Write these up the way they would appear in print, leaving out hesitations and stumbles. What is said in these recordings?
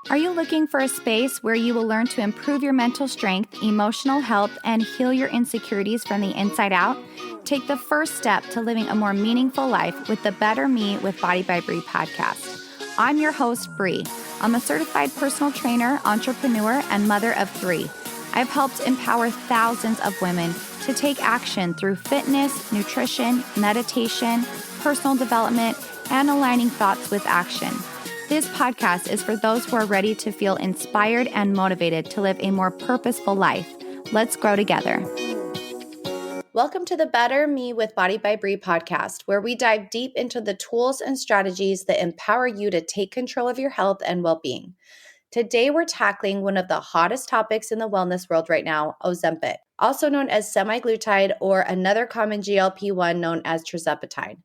Are you looking for a space where you will learn to improve your mental strength, emotional health, and heal your insecurities from the inside out? Take the first step to living a more meaningful life with the Better Me with Body by Bree podcast. I'm your host, Bree. I'm a certified personal trainer, entrepreneur, and mother of 3. I've helped empower thousands of women to take action through fitness, nutrition, meditation, personal development, and aligning thoughts with action. This podcast is for those who are ready to feel inspired and motivated to live a more purposeful life. Let's grow together. Welcome to the Better Me with Body by Bree podcast, where we dive deep into the tools and strategies that empower you to take control of your health and well-being. Today, we're tackling one of the hottest topics in the wellness world right now, Ozempic, also known as semaglutide, or another common GLP-1 known as tirzepatide.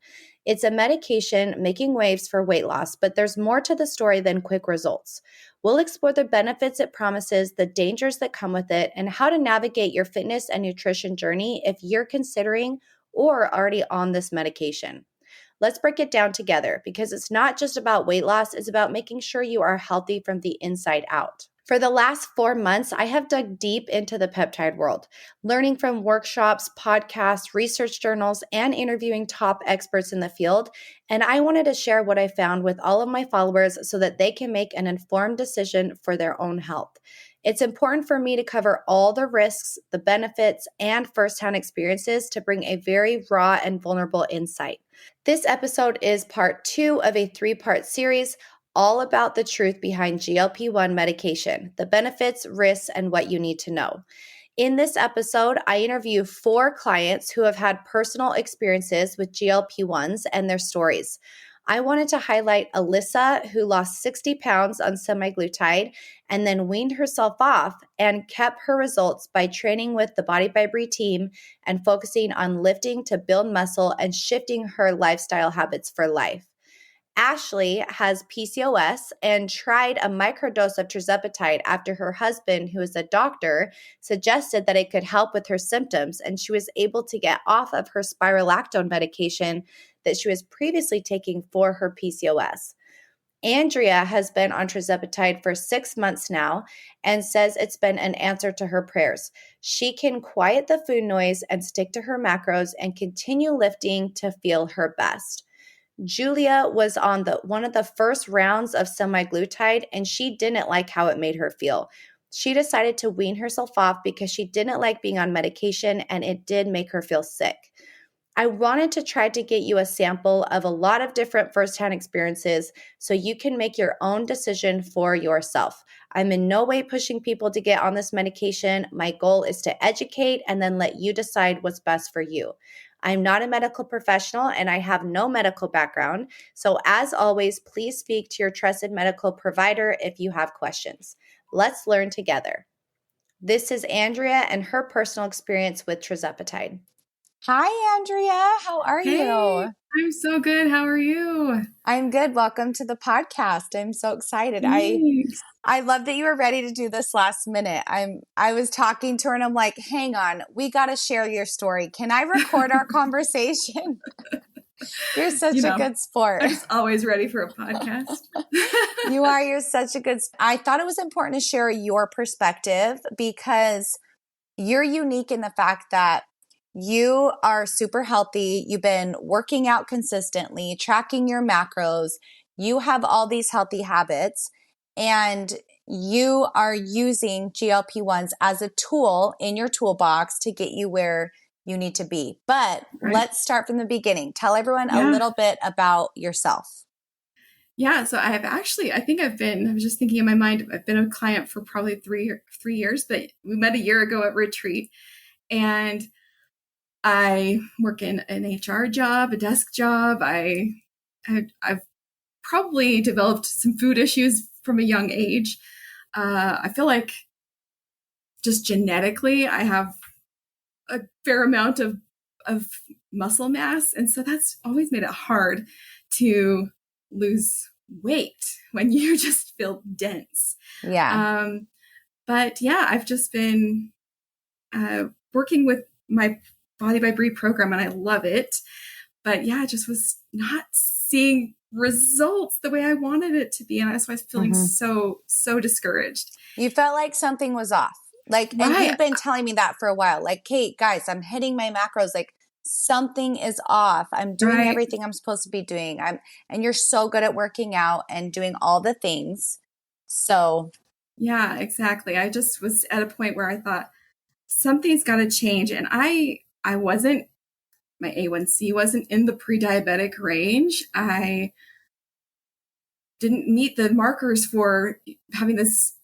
It's a medication making waves for weight loss, but there's more to the story than quick results. We'll explore the benefits it promises, the dangers that come with it, and how to navigate your fitness and nutrition journey if you're considering or already on this medication. Let's break it down together because it's not just about weight loss, it's about making sure you are healthy from the inside out. For the last 4 months, I have dug deep into the peptide world, learning from workshops, podcasts, research journals, and interviewing top experts in the field. And I wanted to share what I found with all of my followers so that they can make an informed decision for their own health. It's important for me to cover all the risks, the benefits, and firsthand experiences to bring a very raw and vulnerable insight. This episode is part 2 of a 3-part series all about the truth behind GLP-1 medication, the benefits, risks, and what you need to know. In this episode, I interview 4 clients who have had personal experiences with GLP-1s and their stories. I wanted to highlight Alyssa, who lost 60 pounds on semaglutide and then weaned herself off and kept her results by training with the Body by Bree team and focusing on lifting to build muscle and shifting her lifestyle habits for life. Ashley has PCOS and tried a microdose of tirzepatide after her husband, who is a doctor, suggested that it could help with her symptoms, and she was able to get off of her spiralactone medication that she was previously taking for her PCOS. Andrea has been on tirzepatide for 6 months now and says it's been an answer to her prayers. She can quiet the food noise and stick to her macros and continue lifting to feel her best. Julia was on one of the first rounds of semaglutide, and she didn't like how it made her feel. She decided to wean herself off because she didn't like being on medication, and it did make her feel sick. I wanted to try to get you a sample of a lot of different firsthand experiences so you can make your own decision for yourself. I'm in no way pushing people to get on this medication. My goal is to educate and then let you decide what's best for you. I'm not a medical professional and I have no medical background. So as always, please speak to your trusted medical provider if you have questions. Let's learn together. This is Andrea and her personal experience with tirzepatide. Hi, Andrea. How are you? I'm so good. How are you? I'm good. Welcome to the podcast. I'm so excited. Thanks. I love that you were ready to do this last minute. I was talking to her and I'm like, hang on, we got to share your story. Can I record our conversation? You're such a good sport. I'm just always ready for a podcast. You are. You're such a good I thought it was important to share your perspective because you're unique in the fact that you are super healthy. You've been working out consistently, tracking your macros. You have all these healthy habits and you are using GLP-1s as a tool in your toolbox to get you where you need to be. But Let's start from the beginning. Tell everyone a little bit about yourself. Yeah, so I was just thinking in my mind, I've been a client for probably 3 years, but we met a year ago at retreat. And I work in an HR job, a desk job. I've probably developed some food issues from a young age. I feel like just genetically, I have a fair amount of muscle mass. And so that's always made it hard to lose weight when you just feel dense. Yeah. But yeah, I've just been working with my Body by Bree program and I love it. But yeah, I just was not seeing results the way I wanted it to be. And I was feeling so discouraged. You felt like something was off. Like, and Right. you've been telling me that for a while. Like, Kate, guys, I'm hitting my macros. Like, something is off. I'm doing Right. everything I'm supposed to be doing. And you're so good at working out and doing all the things. So, Yeah, exactly. I just was at a point where I thought something's got to change. And I wasn't, my A1C wasn't in the pre-diabetic range. I didn't meet the markers for having this,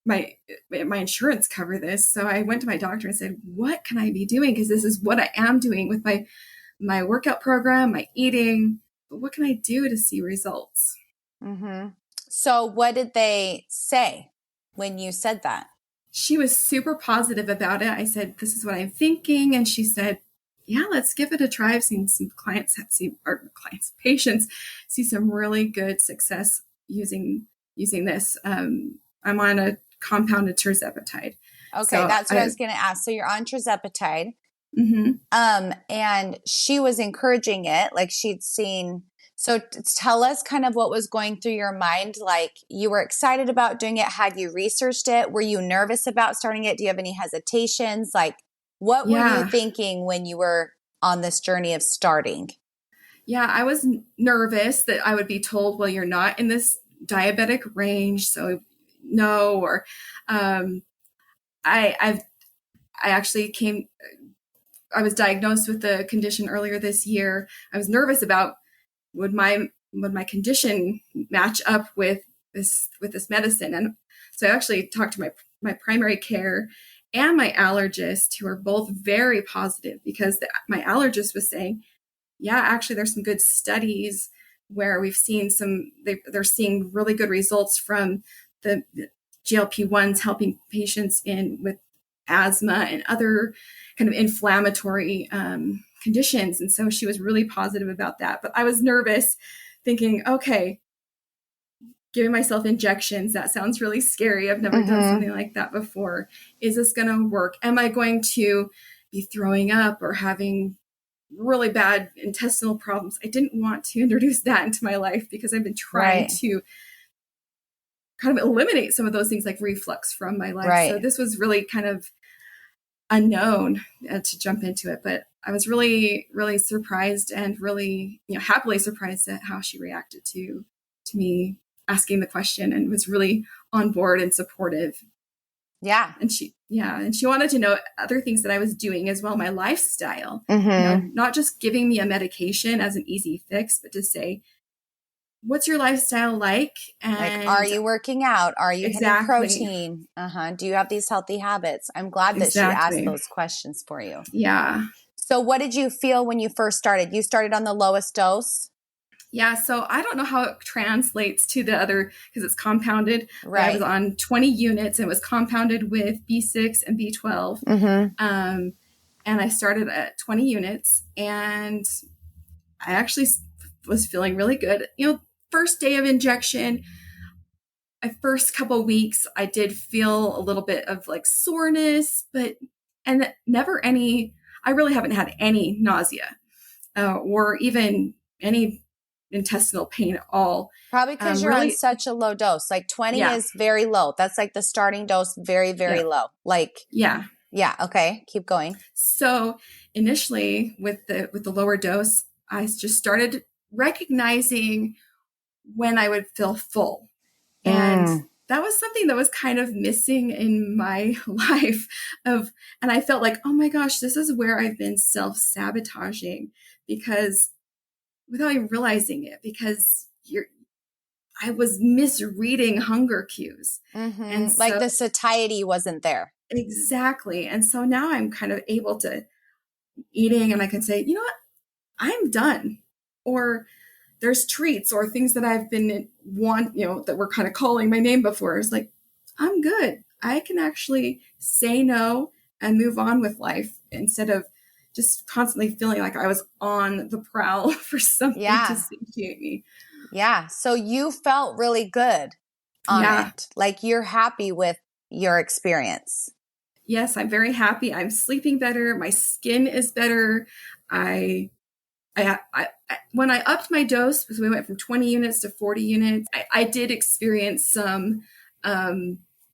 my insurance cover this. So I went to my doctor and said, what can I be doing? Because this is what I am doing with my workout program, my eating, but what can I do to see results? so what did they say when you said that? She was super positive about it. I said, this is what I'm thinking. And she said, yeah, let's give it a try. I've seen some patients see some really good success using this. I'm on a compounded tirzepatide. Okay, So that's what I was going to ask. So you're on tirzepatide. Mm-hmm. And she was encouraging it, like she'd seen. So tell us kind of what was going through your mind. Like, you were excited about doing it. Had you researched it? Were you nervous about starting it? Do you have any hesitations? Like, what were you thinking when you were on this journey of starting? Yeah, I was nervous that I would be told, well, you're not in this diabetic range, so no. Or I actually I was diagnosed with the condition earlier this year. I was nervous about would my condition match up with this medicine. And so I actually talked to my primary care and my allergist, who are both very positive, because my allergist was saying, yeah, actually there's some good studies where we've seen they're seeing really good results from the GLP-1s helping patients with asthma and other kind of inflammatory conditions. And so she was really positive about that. But I was nervous, thinking, okay, giving myself injections, that sounds really scary. I've never done something like that before. Is this going to work? Am I going to be throwing up or having really bad intestinal problems? I didn't want to introduce that into my life, because I've been trying to kind of eliminate some of those things like reflux from my life. So this was really kind of unknown to jump into it. But I was really, really surprised, and really, happily surprised at how she reacted to me asking the question, and was really on board and supportive. Yeah. And she wanted to know other things that I was doing as well, my lifestyle, not just giving me a medication as an easy fix, but to say, what's your lifestyle like? And like, are you working out? Are you hitting protein? Do you have these healthy habits? I'm glad that she asked those questions for you. Yeah. So what did you feel when you first started? You started on the lowest dose? Yeah, so I don't know how it translates to the other, because it's compounded. Right. I was on 20 units, and it was compounded with B6 and B12. And I started at 20 units, and I actually was feeling really good. First day of injection, my first couple of weeks, I did feel a little bit of like soreness, and never any, I really haven't had any nausea or even any intestinal pain at all. Probably because you're on such a low dose. Like 20 is very low. That's like the starting dose, very, very low. Like, yeah. Okay. Keep going. So initially with the lower dose, I just started recognizing when I would feel full. And that was something that was kind of missing in my life and I felt like, oh my gosh, this is where I've been self-sabotaging, because without even realizing it, because I was misreading hunger cues. And like the satiety wasn't there. Exactly. And so now I'm kind of able to eating, and I can say, you know what, I'm done. Or there's treats or things that I've been that were kind of calling my name before. It's like, I'm good. I can actually say no and move on with life, instead of just constantly feeling like I was on the prowl for something to satiate me. Yeah. So you felt really good on it. Like, you're happy with your experience. Yes, I'm very happy. I'm sleeping better. My skin is better. When I upped my dose, because we went from 20 units to 40 units, I did experience some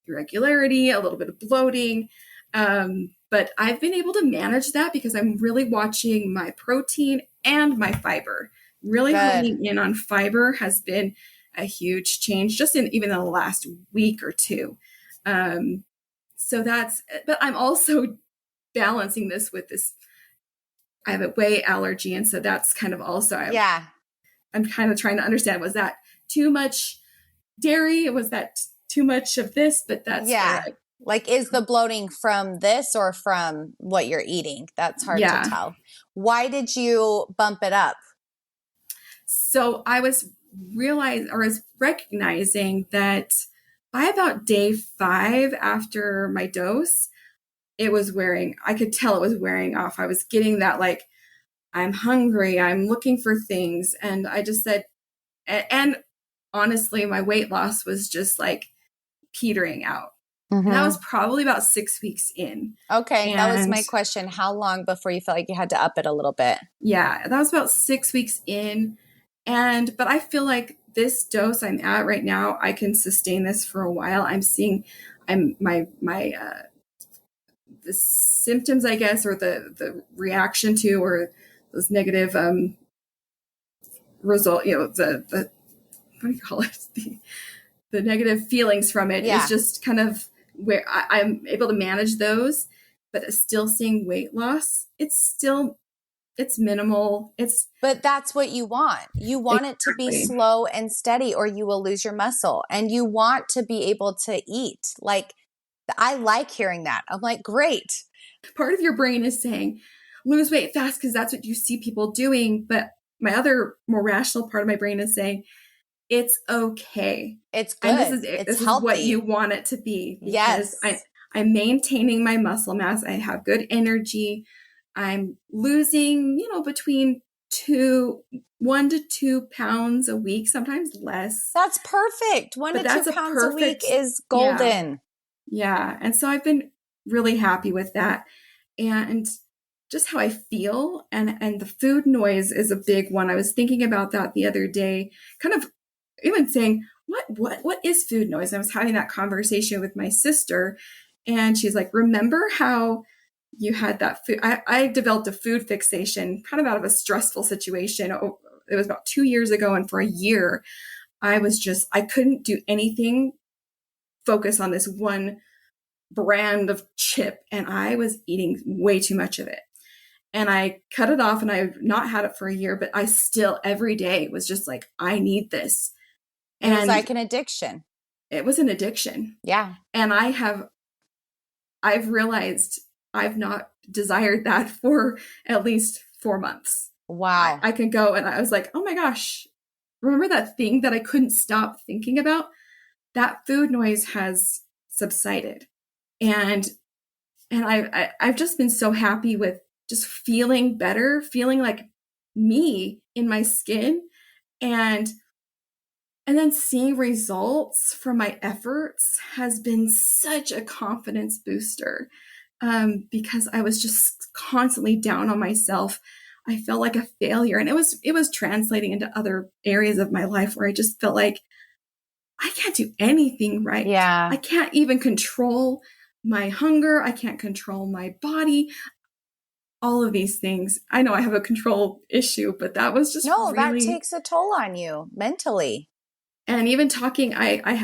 irregularity, a little bit of bloating. But I've been able to manage that because I'm really watching my protein and my fiber. Really honing in on fiber has been a huge change just in even the last week or two. So but I'm also balancing this with this. I have a whey allergy. And so that's kind of also, I'm kind of trying to understand, was that too much dairy? Was that too much of this? But that's like, is the bloating from this or from what you're eating? That's hard to tell. Why did you bump it up? So I was recognizing that by about day 5 after my dose, I could tell it was wearing off. I was getting that, like, I'm hungry, I'm looking for things. And I just said, and honestly, my weight loss was just like petering out. And that was probably about 6 weeks in. Okay. And that was my question. How long before you felt like you had to up it a little bit? Yeah, that was about 6 weeks in. But I feel like this dose I'm at right now, I can sustain this for a while. The symptoms, I guess, or the reaction to, or those negative result, the what do you call it? The negative feelings from it is just kind of where I'm able to manage those, but it's still seeing weight loss. It's minimal. But that's what you want. You want it to be slow and steady, or you will lose your muscle. And you want to be able to eat. Like, I like hearing that. I'm like, great. Part of your brain is saying, lose weight fast because that's what you see people doing. But my other more rational part of my brain is saying, it's okay. It's good. And this is what you want it to be. Because I'm maintaining my muscle mass. I have good energy. I'm losing, between 1 to 2 pounds a week, sometimes less. That's perfect. 1 to 2 pounds a week is golden. Yeah. And so I've been really happy with that. And just how I feel, and the food noise is a big one. I was thinking about that the other day, kind of even saying, what is food noise? I was having that conversation with my sister, and she's like, remember how you had that food? I developed a food fixation kind of out of a stressful situation. It was about 2 years ago. And for a year, I couldn't do anything focus on this one brand of chip. And I was eating way too much of it. And I cut it off, and I've not had it for a year, but I still every day was just like, I need this. And it was like an addiction. It was an addiction. Yeah. And I've realized I've not desired that for at least 4 months. Wow. I can go, and I was like, oh my gosh, remember that thing that I couldn't stop thinking about? That food noise has subsided. And I've just been so happy with just feeling better, feeling like me in my skin, and then seeing results from my efforts has been such a confidence booster, because I was just constantly down on myself. I felt like a failure, and it was translating into other areas of my life where I just felt like I can't do anything right. Yeah. I can't even control my hunger. I can't control my body. All of these things. I know I have a control issue, but that was just that takes a toll on you mentally. And even talking,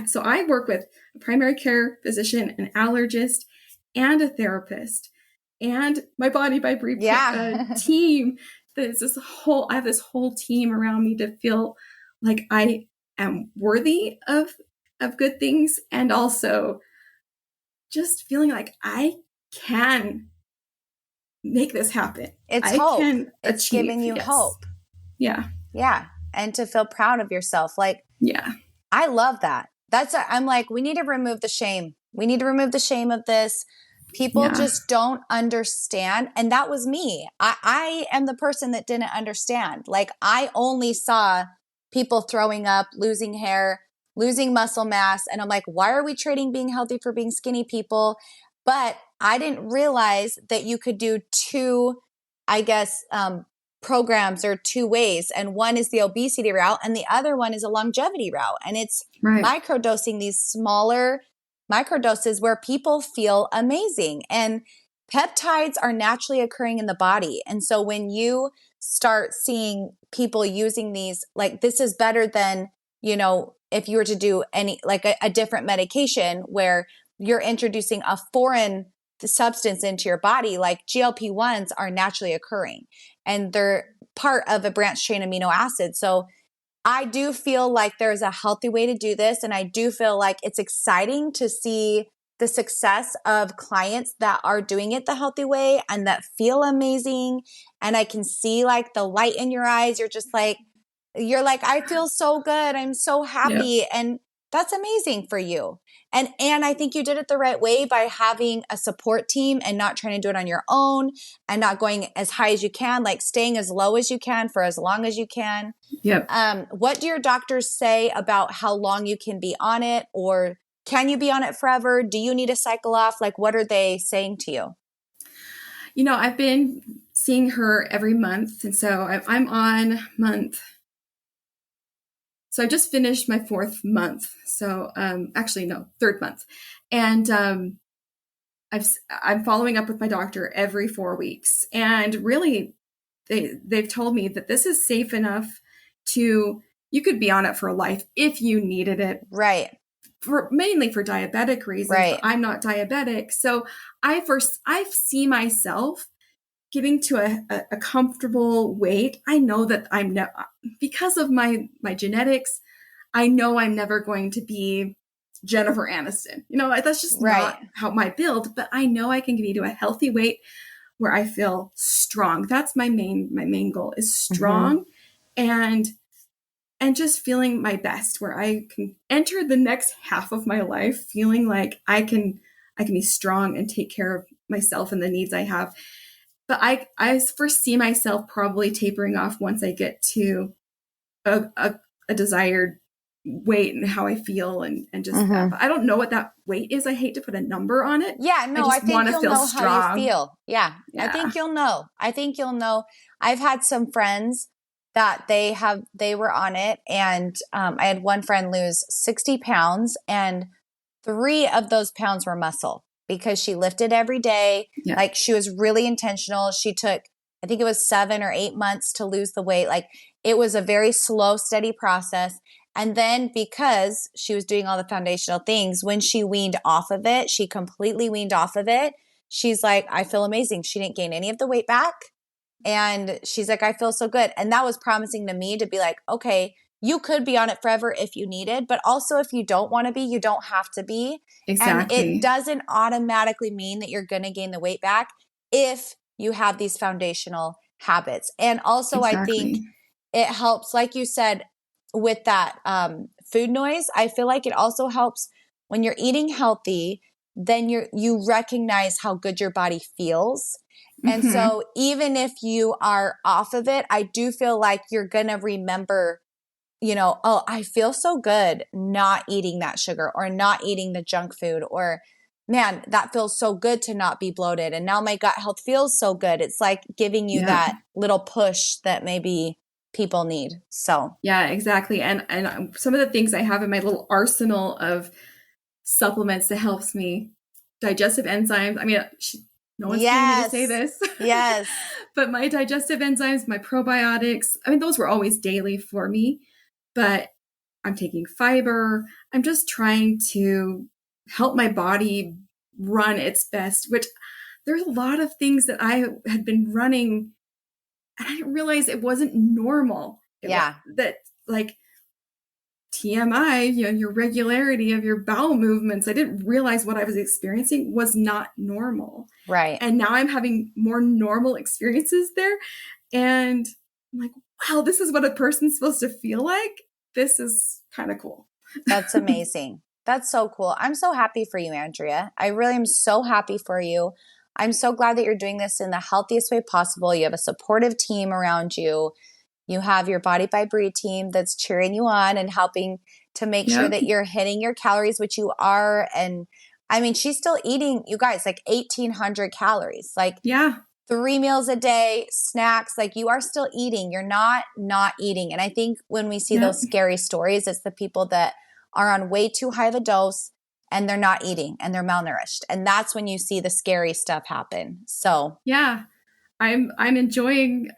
so I work with a primary care physician, an allergist, and a therapist, and my Body by Brie team. I have this whole team around me to feel like I am worthy of good things, and also just feeling like I can make this happen. It's hope. It's giving you hope. Yeah. Yeah. And to feel proud of yourself. Like, yeah. I love that. I'm like, we need to remove the shame. We need to remove the shame of this. People just don't understand. And that was me. I am the person that didn't understand. Like, I only saw people throwing up, losing hair, losing muscle mass. And I'm like, why are we trading being healthy for being skinny, people? But I didn't realize that you could do two, I guess, programs are two ways. And one is the obesity route and the other one is a longevity route. And it's Right. microdosing, these smaller microdoses where people feel amazing. And peptides are naturally occurring in the body. And so when you start seeing people using these, like this is better than, you know, if you were to do any, like a different medication where you're introducing a foreign substance into your body, like GLP-1s are naturally occurring and they're part of a branched chain amino acid. So I do feel like there's a healthy way to do this. And I do feel like it's exciting to see the success of clients that are doing it the healthy way and that feel amazing. And I can see like the light in your eyes. You're like, I feel so good. I'm so Yep. happy. And that's amazing for you. And I think you did it the right way by having a support team and not trying to do it on your own and not going as high as you can, like staying as low as you can for as long as you can. Yep. What do your doctors say about how long you can be on it, or can you be on it forever? Do you need a cycle off? Like, what are they saying to you? You know, I've been seeing her every month. And so I'm on month. So I just finished my 4th month. So actually, no, 3rd month. And I'm following up with my doctor every 4 weeks. And really, they've told me that this is safe enough you could be on it for life if you needed it. Right. Mainly for diabetic reasons. Right. But I'm not diabetic. So I see myself getting to a comfortable weight. I know that because of my genetics, I know I'm never going to be Jennifer Aniston. You know, that's just not how my build, but I know I can get to a healthy weight where I feel strong. That's my main goal is strong and just feeling my best, where I can enter the next half of my life feeling like I can be strong and take care of myself and the needs I have. But I foresee myself probably tapering off once I get to a desired weight and how I feel and just that. But I don't know what that weight is. I hate to put a number on it. Yeah, no, I think you'll know strong. how you feel. Yeah, I think you'll know. I've had some friends that they were on it, and I had one friend lose 60 pounds, and 3 of those pounds were muscle because she lifted every day. Yeah. Like she was really intentional. She took, I think it was 7 or 8 months to lose the weight. Like it was a very slow, steady process. And then because she was doing all the foundational things, when she weaned off of it, she completely weaned off of it. She's like, I feel amazing. She didn't gain any of the weight back. And she's like, I feel so good. And that was promising to me to be like, okay, you could be on it forever if you needed, but also if you don't want to be, you don't have to be. Exactly. And it doesn't automatically mean that you're going to gain the weight back if you have these foundational habits. And also I think it helps, like you said, with that food noise. I feel like it also helps when you're eating healthy, then you recognize how good your body feels. And so even if you are off of it, I do feel like you're going to remember, you know, oh, I feel so good not eating that sugar or not eating the junk food, or man, that feels so good to not be bloated. And now my gut health feels so good. It's like giving you that little push that maybe people need. So yeah, exactly. And some of the things I have in my little arsenal of supplements that helps me, digestive enzymes. I mean, no one's paying me to say this. Yes. But my digestive enzymes, my probiotics, I mean, those were always daily for me, but I'm taking fiber. I'm just trying to help my body run its best, which there's a lot of things that I had been running and I didn't realize it wasn't normal. That like TMI, you know, your regularity of your bowel movements, I didn't realize what I was experiencing was not normal. Right. And now I'm having more normal experiences there. And I'm like, wow, this is what a person's supposed to feel like. This is kind of cool. That's amazing. That's so cool. I'm so happy for you, Andrea. I really am so happy for you. I'm so glad that you're doing this in the healthiest way possible. You have a supportive team around you. You have your Body by Bree team that's cheering you on and helping to make sure that you're hitting your calories, which you are. And I mean, she's still eating, you guys, like 1,800 calories. Like, 3 meals a day, snacks, like you are still eating. You're not eating. And I think when we see Yep. those scary stories, it's the people that are on way too high of a dose and they're not eating and they're malnourished. And that's when you see the scary stuff happen. So Yeah. I'm enjoying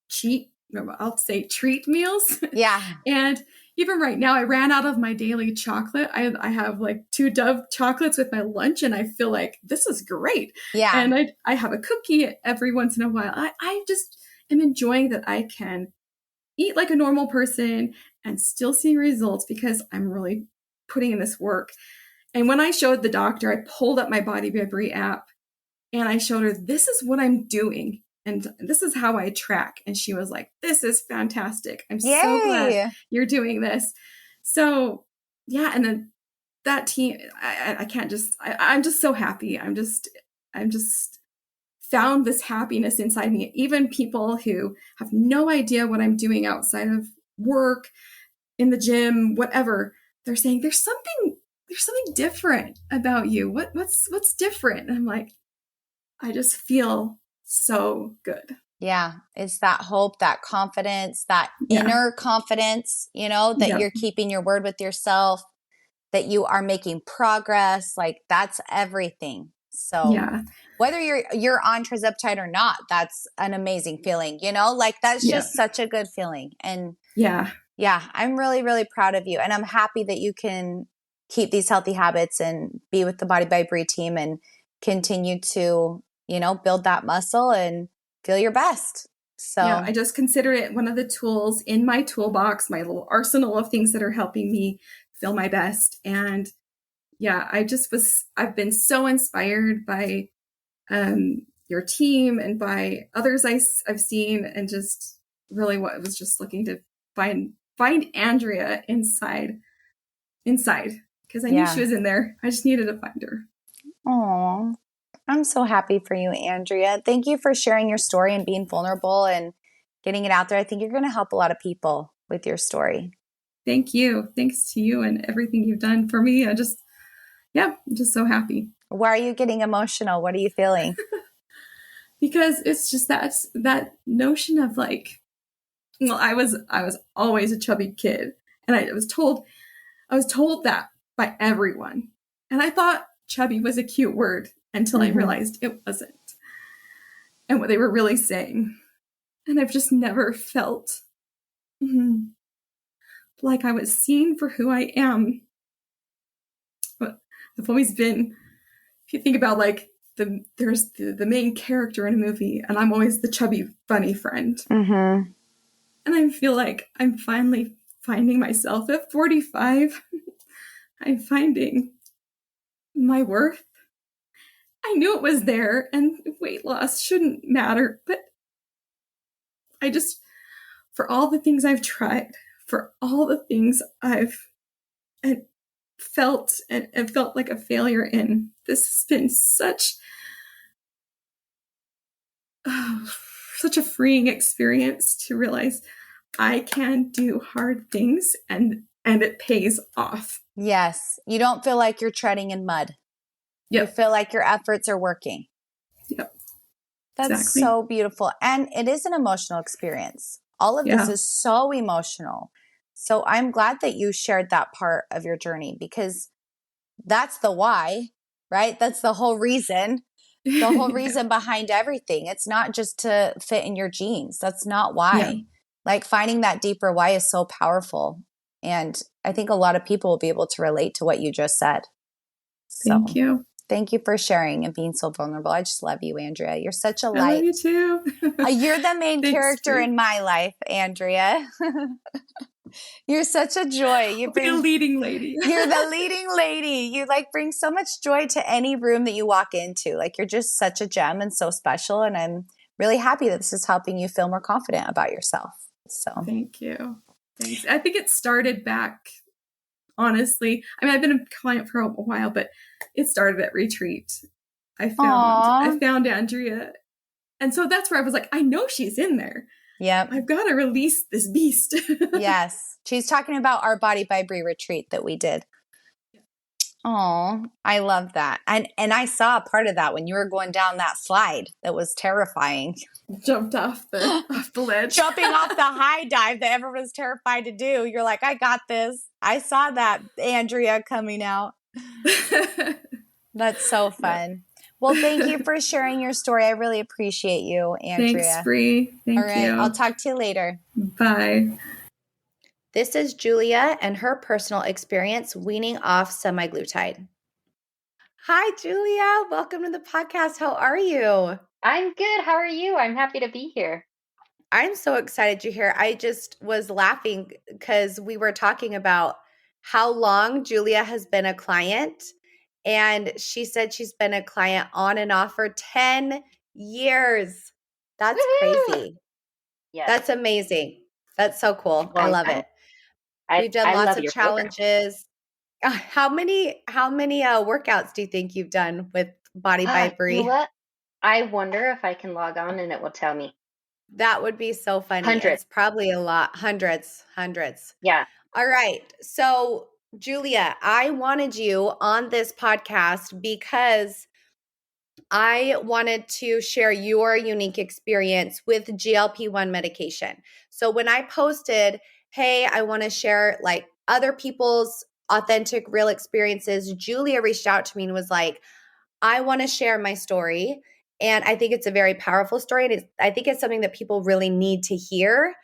cheat, I'll say treat meals. yeah. And even right now, I ran out of my daily chocolate. I have like 2 Dove chocolates with my lunch, and I feel like this is great. Yeah. And I have a cookie every once in a while. I just am enjoying that I can eat like a normal person and still see results because I'm really putting in this work. And when I showed the doctor, I pulled up my Body by Brie app and I showed her, this is what I'm doing. And this is how I track. And she was like, this is fantastic. I'm so glad Yay. you're doing this. So, yeah. And then that team, I can't just, I'm just so happy. I'm just found this happiness inside me. Even people who have no idea what I'm doing outside of work, in the gym, whatever, they're saying, there's something different about you. What's different? And I'm like, I just feel so good. Yeah. It's that hope, that confidence, that Yeah. inner confidence, that Yep. you're keeping your word with yourself, that you are making progress. Like that's everything. So Yeah. whether you're on trizepatide or not, that's an amazing feeling, like that's Yeah. just such a good feeling. And Yeah. yeah, I'm really, really proud of you. And I'm happy that you can keep these healthy habits and be with the Body by Brie team and continue to, build that muscle and feel your best. So Yeah. I just consider it one of the tools in my toolbox, my little arsenal of things that are helping me feel my best. And yeah, I've been so inspired by your team and by others I've seen, and just really what I was just looking to find Andrea inside because I knew she yeah. was in there. I just needed to find her. Oh, I'm so happy for you, Andrea. Thank you for sharing your story and being vulnerable and getting it out there. I think you're going to help a lot of people with your story. Thank you. Thanks to you and everything you've done for me. I'm just so happy. Why are you getting emotional? What are you feeling? Because it's just that notion of like, well, I was always a chubby kid, and I was told that by everyone. And I thought chubby was a cute word until I realized it wasn't. And what they were really saying. And I've just never felt like I was seen for who I am. I've always been, if you think about like there's the main character in a movie, and I'm always the chubby, funny friend. Mm-hmm. And I feel like I'm finally finding myself at 45. I'm finding my worth. I knew it was there, and weight loss shouldn't matter, but I just, for all the things I've tried, for all the things I've felt and felt like a failure in, this has been such a freeing experience to realize I can do hard things and it pays off. Yes. You don't feel like you're treading in mud. Yep. You feel like your efforts are working. Yep. That's exactly. so beautiful. And it is an emotional experience. All of this is so emotional. So I'm glad that you shared that part of your journey, because that's the why, right? That's the whole reason. The whole reason behind everything. It's not just to fit in your jeans. That's not why. Yeah. Like finding that deeper why is so powerful. And I think a lot of people will be able to relate to what you just said. So Thank you. Thank you for sharing and being so vulnerable. I just love you, Andrea. You're such a light. I love you too. You're the main Thanks, character Brie. in my life, Andrea. You're such a joy. I'll be a leading lady. You're the leading lady. You like bring so much joy to any room that you walk into. Like you're just such a gem and so special. And I'm really happy that this is helping you feel more confident about yourself. So thank you. Thanks. I think it started back, honestly. I mean, I've been a client for a while, but it started at retreat. I found Andrea. And so that's where I was like, I know she's in there. Yep. I've got to release this beast. Yes. She's talking about our Body by Brie retreat that we did. Oh, I love that. And I saw part of that when you were going down that slide. That was terrifying. Jumped off the ledge. Jumping off the high dive that everyone's terrified to do. You're like, I got this. I saw that, Andrea, coming out. That's so fun. Well, thank you for sharing your story. I really appreciate you, Andrea. Thanks, Bree. Thank you. I'll talk to you later. Bye. This is Julia and her personal experience weaning off semaglutide. Hi, Julia. Welcome to the podcast. How are you? I'm good. How are you? I'm happy to be here. I'm so excited you're here. I just was laughing because we were talking about how long Julia has been a client. And she said she's been a client on and off for 10 years. That's Woo-hoo! crazy. Yes. That's amazing. That's so cool. I love it. We've done I lots love of your challenges. How many workouts do you think you've done with Body by Bree? You know what? I wonder if I can log on and it will tell me. That would be so funny. Hundreds. It's probably a lot. Hundreds. Yeah. All right. So, Julia, I wanted you on this podcast because I wanted to share your unique experience with GLP-1 medication. So when I posted, hey, I want to share like other people's authentic, real experiences, Julia reached out to me and was like, I want to share my story. And I think it's a very powerful story. And I think it's something that people really need to hear.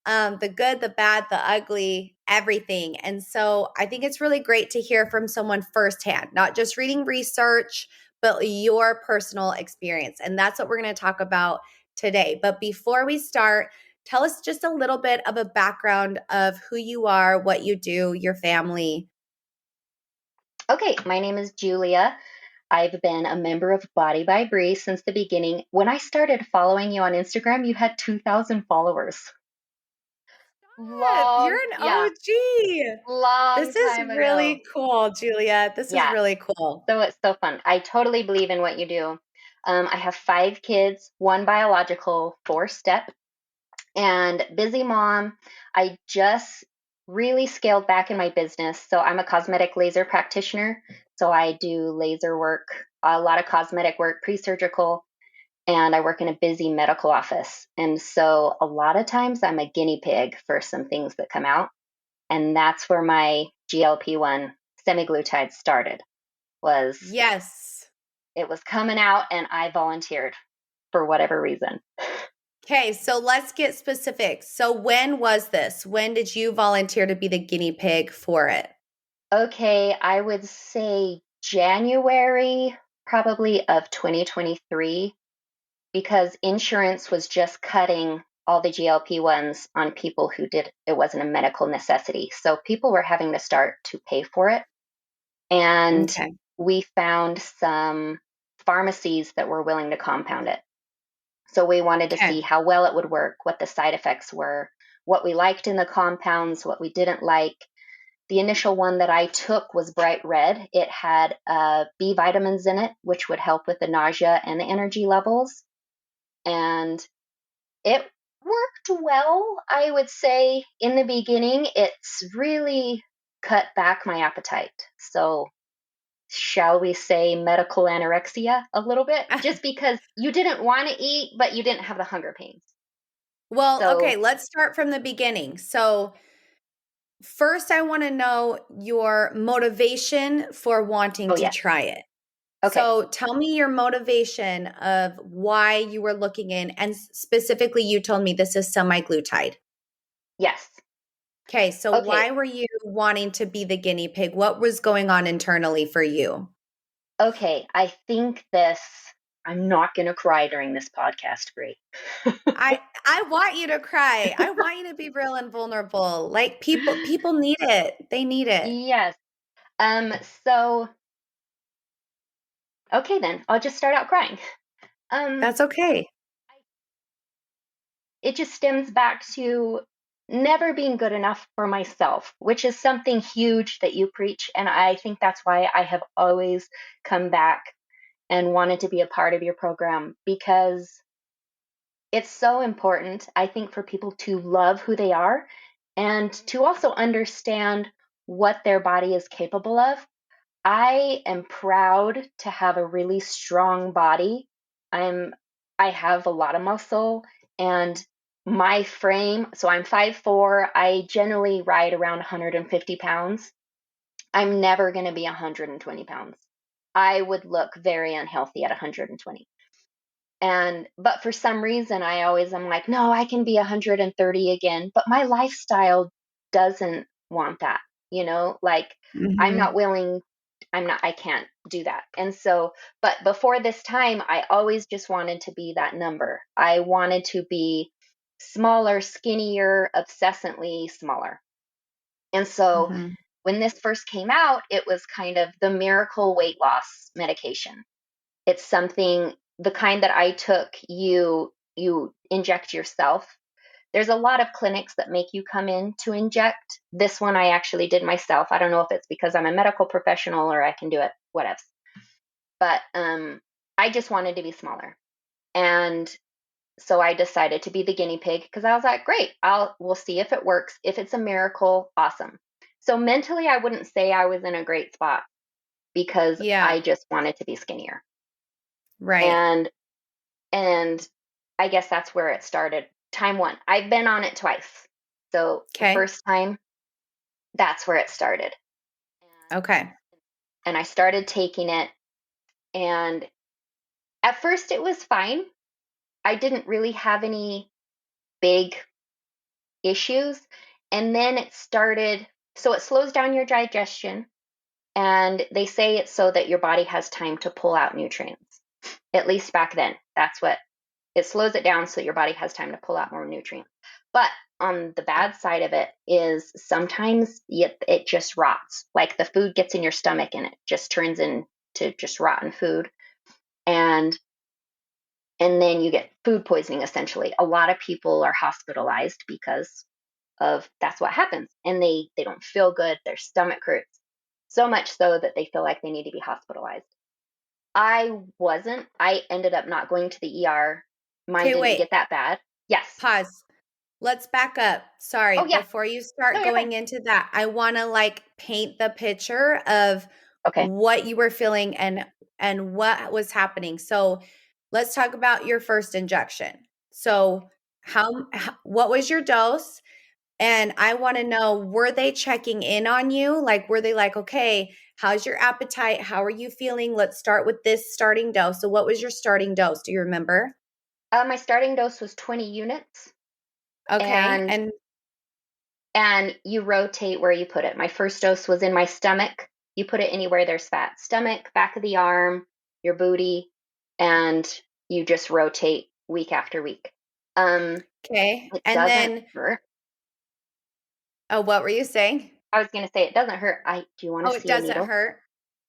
The good, the bad, the ugly, everything. And so I think it's really great to hear from someone firsthand, not just reading research, but your personal experience. And that's what we're going to talk about today. But before we start, tell us just a little bit of a background of who you are, what you do, your family. Okay, my name is Julia. I've been a member of Body by Bree since the beginning. When I started following you on Instagram, you had 2,000 followers. You're an OG. Long This is time really ago. cool, Julia. This is really cool. So it's so fun. I totally believe in what you do. I have 5 kids, 1 biological, 4 step, and busy mom. I just really scaled back in my business. So I'm a cosmetic laser practitioner. So I do laser work, a lot of cosmetic work, pre-surgical, and I work in a busy medical office. And so a lot of times I'm a guinea pig for some things that come out. And that's where my GLP-1 semaglutide started. It was coming out and I volunteered for whatever reason. Okay, so let's get specific. So when was this? When did you volunteer to be the guinea pig for it? Okay, I would say January probably of 2023, because insurance was just cutting all the GLP-1s on people who it wasn't a medical necessity. So people were having to start to pay for it. And we found some pharmacies that were willing to compound it. So we wanted to see how well it would work, what the side effects were, what we liked in the compounds, what we didn't like. The initial one that I took was bright red. It had B vitamins in it, which would help with the nausea and the energy levels. And it worked well, I would say. In the beginning, it's really cut back my appetite. So shall we say medical anorexia a little bit, just because you didn't want to eat, but you didn't have the hunger pains. Well, okay, let's start from the beginning. So first, I want to know your motivation for wanting to try it. Okay. So tell me your motivation of why you were looking in, and specifically you told me this is semaglutide. Yes. Okay, so why were you wanting to be the guinea pig? What was going on internally for you? Okay, I think I'm not going to cry during this podcast, Bree. I want you to cry. I want you to be real and vulnerable. Like people need it. They need it. Yes. So okay, then I'll just start out crying. That's okay. It just stems back to never being good enough for myself, which is something huge that you preach. And I think that's why I have always come back and wanted to be a part of your program, because it's so important, I think, for people to love who they are and to also understand what their body is capable of. I am proud to have a really strong body. I have a lot of muscle, and my frame, so I'm 5'4". I generally ride around 150 pounds. I'm never going to be 120 pounds. I would look very unhealthy at 120. But for some reason, I'm like, no, I can be 130 again. But my lifestyle doesn't want that, like I'm Mm-hmm. not willing, I can't do that. And so, but before this time, I always just wanted to be that number. I wanted to be smaller, skinnier, obsessively smaller. And so Mm-hmm. when this first came out, it was kind of the miracle weight loss medication. It's something, the kind that I took, you inject yourself. There's a lot of clinics that make you come in to inject. This one I actually did myself. I don't know if it's because I'm a medical professional or I can do it, whatever. But I just wanted to be smaller. And so I decided to be the guinea pig because I was like, great, we'll see if it works. If it's a miracle, awesome. So mentally, I wouldn't say I was in a great spot because Yeah. I just wanted to be skinnier. Right. And and I guess that's where it started. Time one. I've been on it twice. So the Okay. first time, that's where it started. Okay. And I started taking it, and at first it was fine. I didn't really have any big issues. And then it started, so it slows down your digestion. And they say it's so that your body has time to pull out nutrients. At least back then, that's what it slows it down so that your body has time to pull out more nutrients. But on the bad side of it is sometimes it just rots. Like the food gets in your stomach and it just turns into just rotten food. And and then you get food poisoning essentially. A lot of people are hospitalized because of that's what happens. And they don't feel good, their stomach hurts. So much so that they feel like they need to be hospitalized. I wasn't. I ended up not going to the ER. Mine Okay, didn't wait. get that bad. Yes. Pause. Let's back up. Sorry, Oh, yeah. before you No, start you're fine. going into that, I want to like paint the picture of Okay. what you were feeling and what was happening. So, let's talk about your first injection. So, what was your dose? And I want to know, were they checking in on you? Like, were they like, okay, how's your appetite? How are you feeling? Let's start with this starting dose. So, what was your starting dose? Do you remember? My starting dose was 20 units, Okay. and And you rotate where you put it. My first dose was in my stomach. You put it anywhere there's fat. Stomach, back of the arm, your booty, and you just rotate week after week. okay. It And doesn't then, hurt. oh, what were you saying? I was going to say it doesn't hurt. Do you want Oh, to it see a doesn't needle? hurt.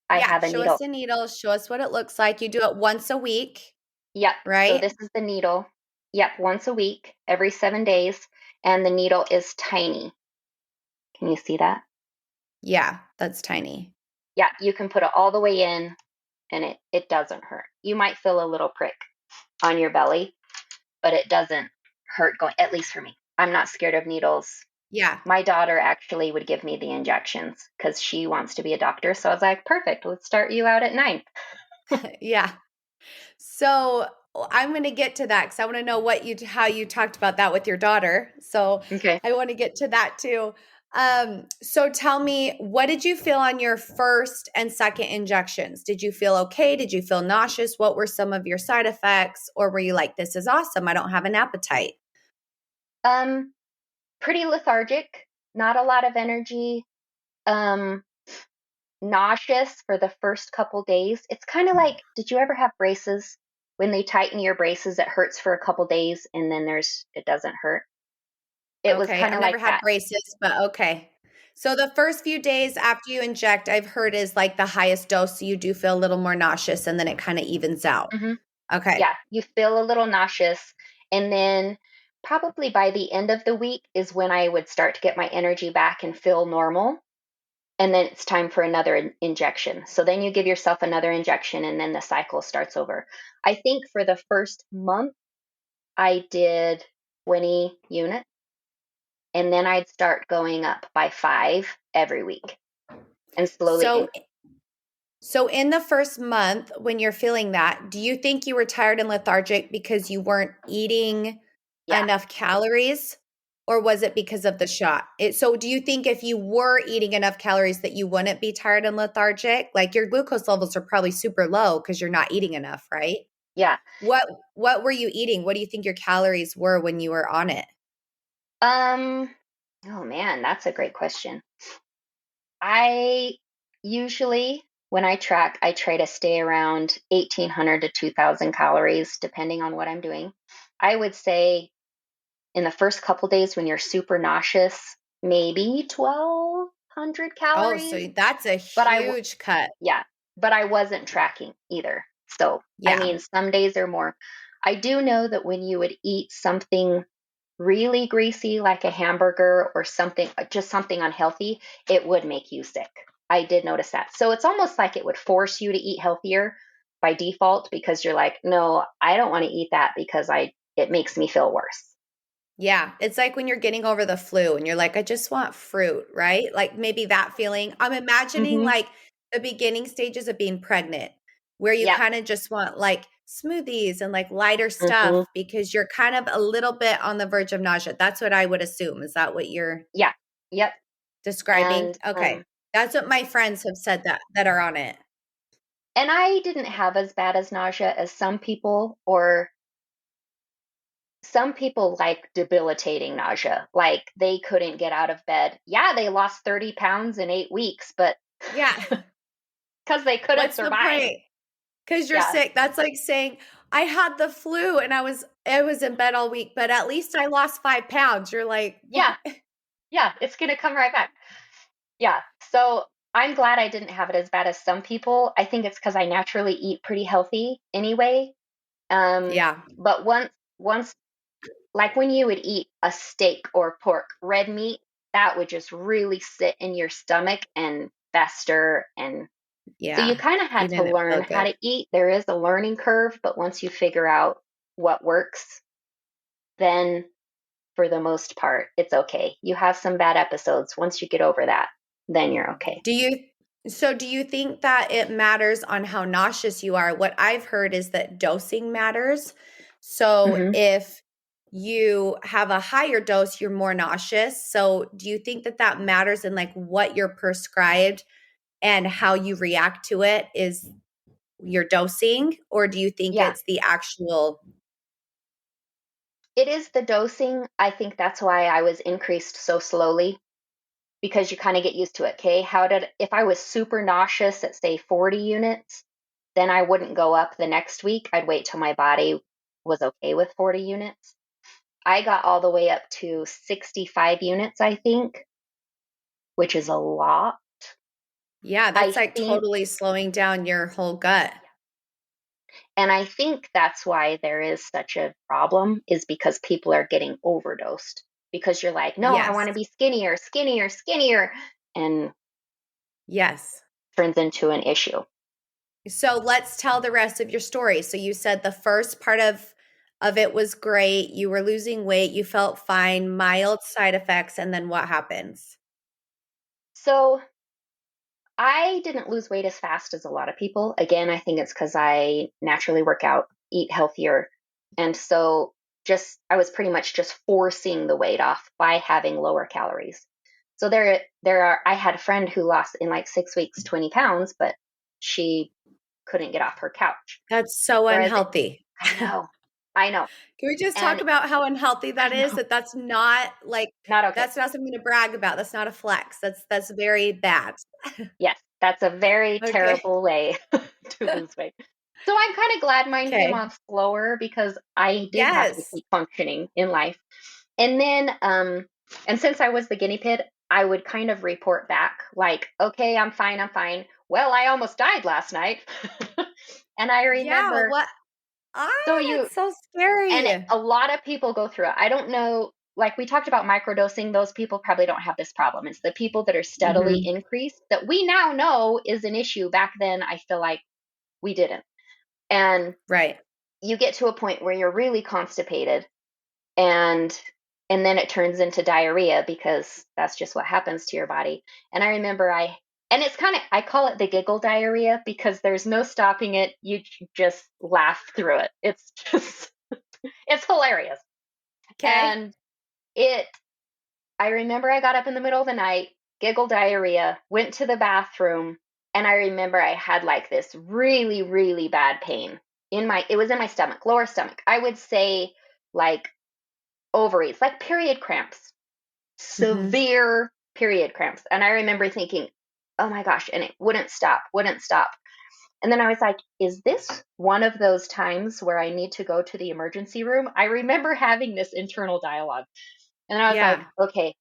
I Yeah. have a Show us needle. the needle. Show us what it looks like. You do it once a week, Yep. So right? this is the needle. Yep. Once a week, every 7 days. And the needle is tiny. Can you see that? Yeah. That's tiny. Yeah. You can put it all the way in and it doesn't hurt. You might feel a little prick on your belly, but it doesn't hurt going, at least for me. I'm not scared of needles. Yeah. My daughter actually would give me the injections because she wants to be a doctor. So I was like, perfect. Let's start you out at 9. Yeah. So I'm going to get to that because I want to know how you talked about that with your daughter. So Okay. I want to get to that too. So tell me, what did you feel on your first and second injections? Did you feel okay? Did you feel nauseous? What were some of your side effects? Or were you like, this is awesome, I don't have an appetite? Um, Pretty lethargic, not a lot of energy. Um, Nauseous for the first couple days. It's kind of like, did you ever have braces? When they tighten your braces, it hurts for a couple days and then it doesn't hurt. It was Okay, kind I've of never like had that. braces, but okay. So the first few days after you inject, I've heard is like the highest dose, so you do feel a little more nauseous and then it kind of evens out. Hmm. Okay. Yeah, you feel a little nauseous. And then probably by the end of the week is when I would start to get my energy back and feel normal. And then it's time for another injection. So then you give yourself another injection and then the cycle starts over. I think for the first month, I did 20 units and then I'd start going up by 5 every week and slowly So So in the first month when you're feeling that, do you think you were tired and lethargic because you weren't eating Yeah. enough calories, or was it because of the shot? So do you think if you were eating enough calories that you wouldn't be tired and lethargic? Like your glucose levels are probably super low because you're not eating enough, right? Yeah. What were you eating? What do you think your calories were when you were on it? Oh man, that's a great question. I usually, when I track, I try to stay around 1,800 to 2,000 calories, depending on what I'm doing. I would say in the first couple days when you're super nauseous, maybe 1,200 Oh, so calories. that's a But huge cut. yeah, but I wasn't tracking either. So, I Yeah. mean, some days are more. I do know that when you would eat something really greasy, like a hamburger or something, just something unhealthy, it would make you sick. I did notice that. So it's almost like it would force you to eat healthier by default because you're like, no, I don't want to eat that because it makes me feel worse. Yeah, it's like when you're getting over the flu and you're like, I just want fruit, right? Like maybe that feeling. I'm imagining Mm-hmm. like the beginning stages of being pregnant, where you Yep. kind of just want like smoothies and like lighter Mm-hmm. stuff because you're kind of a little bit on the verge of nausea. That's what I would assume. Is that what you're Yeah. Yep. describing? And Okay. That's what my friends have said that are on it. I didn't have as bad as nausea as some people, or some people like debilitating nausea, like they couldn't get out of bed. Yeah, they lost 30 pounds in 8 weeks, but Yeah. because they couldn't What's the survive. point? Because you're Yeah, sick. That's like saying, I had the flu and I was in bed all week, but at least I lost 5 pounds. You're like, what? yeah, yeah, it's gonna come right back. Yeah, so I'm glad I didn't have it as bad as some people. I think it's because I naturally eat pretty healthy anyway. Yeah. But once, like when you would eat a steak or pork, red meat, that would just really sit in your stomach and fester. And so you Yeah. kind of You had to didn't feel learn how good. to eat. There is a learning curve, but once you figure out what works, then for the most part, it's okay. You have some bad episodes. Once you get over that, then you're okay. Do you think that it matters on how nauseous you are? What I've heard is that dosing matters. So Hmm. if you have a higher dose, you're more nauseous. So do you think that that matters in like what you're prescribed and how you react to it is your dosing, or do you think Yeah, it's the actual? it is the dosing. I think that's why I was increased so slowly because you kind of get used to it. Okay. If I was super nauseous at say 40 units, then I wouldn't go up the next week. I'd wait till my body was okay with 40 units. I got all the way up to 65 units, I think, which is a lot. Yeah, I that's like think, totally slowing down your whole gut. and I think that's why there is such a problem, is because people are getting overdosed. Because you're like, no, I want Yes. to be skinnier, skinnier, skinnier, and Yes. turns into an issue. So let's tell the rest of your story. So you said the first part of it was great. You were losing weight, you felt fine, mild side effects, and then what happens? So I didn't lose weight as fast as a lot of people. Again, I think it's because I naturally work out, eat healthier. And so I was pretty much just forcing the weight off by having lower calories. So I had a friend who lost in like 6 weeks 20 pounds, but she couldn't get off her couch. That's so Whereas unhealthy. I know, I know, Can we just talk and about how unhealthy I that is? know, That's not like not okay. that's not something to brag about. That's not a flex. That's very bad. Yes, that's a very Okay. terrible way to lose weight. So I'm kind of glad mine came Okay. off slower because I did have to Yes. keep functioning in life. And then, and since I was the guinea pig, I would kind of report back like, okay, I'm fine, I'm fine. Well, I almost died last night. And I Yeah, remember, what so you, that's so and scary. a lot of people go through it. I don't know, like we talked about microdosing, those people probably don't have this problem. It's the people that are steadily Mhm. increased that we now know is an issue. Back then, I feel like we didn't. And Right. you get to a point where you're really constipated, and then it turns into diarrhea because that's just what happens to your body. And I remember And it's kind of, I call it the giggle diarrhea because there's no stopping it. You just laugh through it. It's just, it's hilarious. Okay. And it, I remember I got up in the middle of the night, giggle diarrhea, went to the bathroom, and I remember I had like this really, really bad pain it was in my stomach, lower stomach. I would say like ovaries, like period cramps, Mm-hmm. severe period cramps. And I remember thinking, oh my gosh, and it wouldn't stop, wouldn't stop. And then I was like, is this one of those times where I need to go to the emergency room? I remember having this internal dialogue. And I was like, Yeah. okay,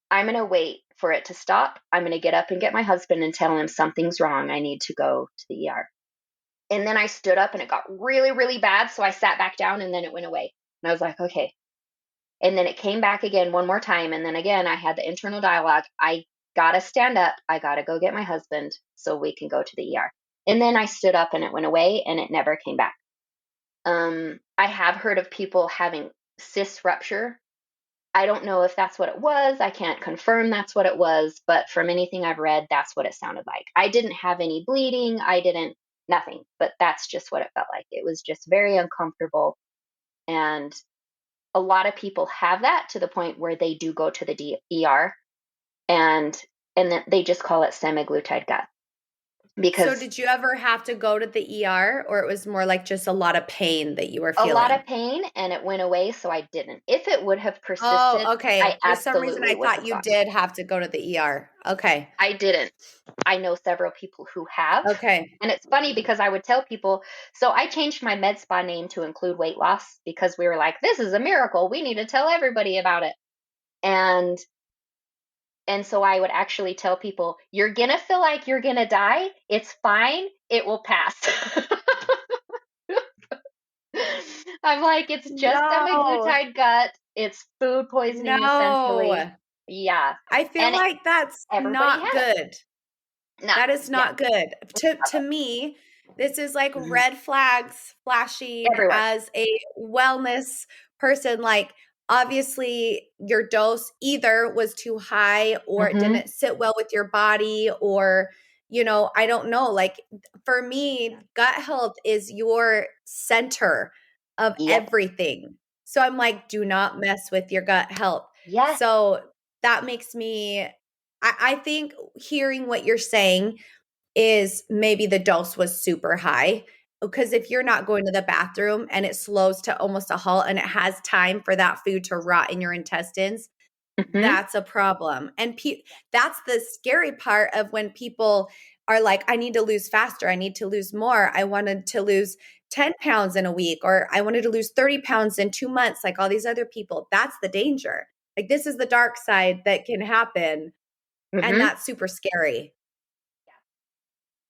I'm going to wait for it to stop. I'm going to get up and get my husband and tell him something's wrong. I need to go to the ER. And then I stood up and it got really, really bad. So I sat back down and then it went away. And I was like, okay. And then it came back again one more time. And then again, I had the internal dialogue. I got to stand up. I got to go get my husband so we can go to the ER. And then I stood up and it went away and it never came back. I have heard of people having cyst rupture. I don't know if that's what it was. I can't confirm that's what it was, but from anything I've read, that's what it sounded like. I didn't have any bleeding. Nothing, but that's just what it felt like. It was just very uncomfortable. And a lot of people have that to the point where they do go to the ER and then they just call it semaglutide gut So because did you ever have to go to the ER, or it was more like just a lot of pain that you were a lot feeling? of pain and it went away. So I didn't. If it would have persisted, Oh, okay. I For some reason, absolutely I would thought have you gone. did have to go to the ER. Okay. I didn't. I know several people who have. Okay. And it's funny because I would tell people, so I changed my med spa name to include weight loss because we were like, this is a miracle. We need to tell everybody about it. And so I would actually tell people, you're going to feel like you're going to die. It's fine. It will pass. I'm like, it's just No, semaglutide gut. It's food poisoning essentially. no. Yeah. I feel And like that's everybody not had it. good. No. That is Yeah. not good. To me, this is like Mhm. red flags flashing Everywhere. as a wellness person. Like, obviously, your dose either was too high or it Hmm. didn't sit well with your body, or, I don't know. Like, for me, gut health is your center of Yep. everything. So I'm like, do not mess with your gut health. Yes. So that makes me I think hearing what you're saying is maybe the dose was super high. Because if you're not going to the bathroom and it slows to almost a halt and it has time for that food to rot in your intestines, Hmm. that's a problem. And that's the scary part of when people are like, I need to lose faster. I need to lose more. I wanted to lose 10 pounds in a week, or I wanted to lose 30 pounds in 2 months, like all these other people. That's the danger. Like, this is the dark side that can happen. And Hmm. that's super scary.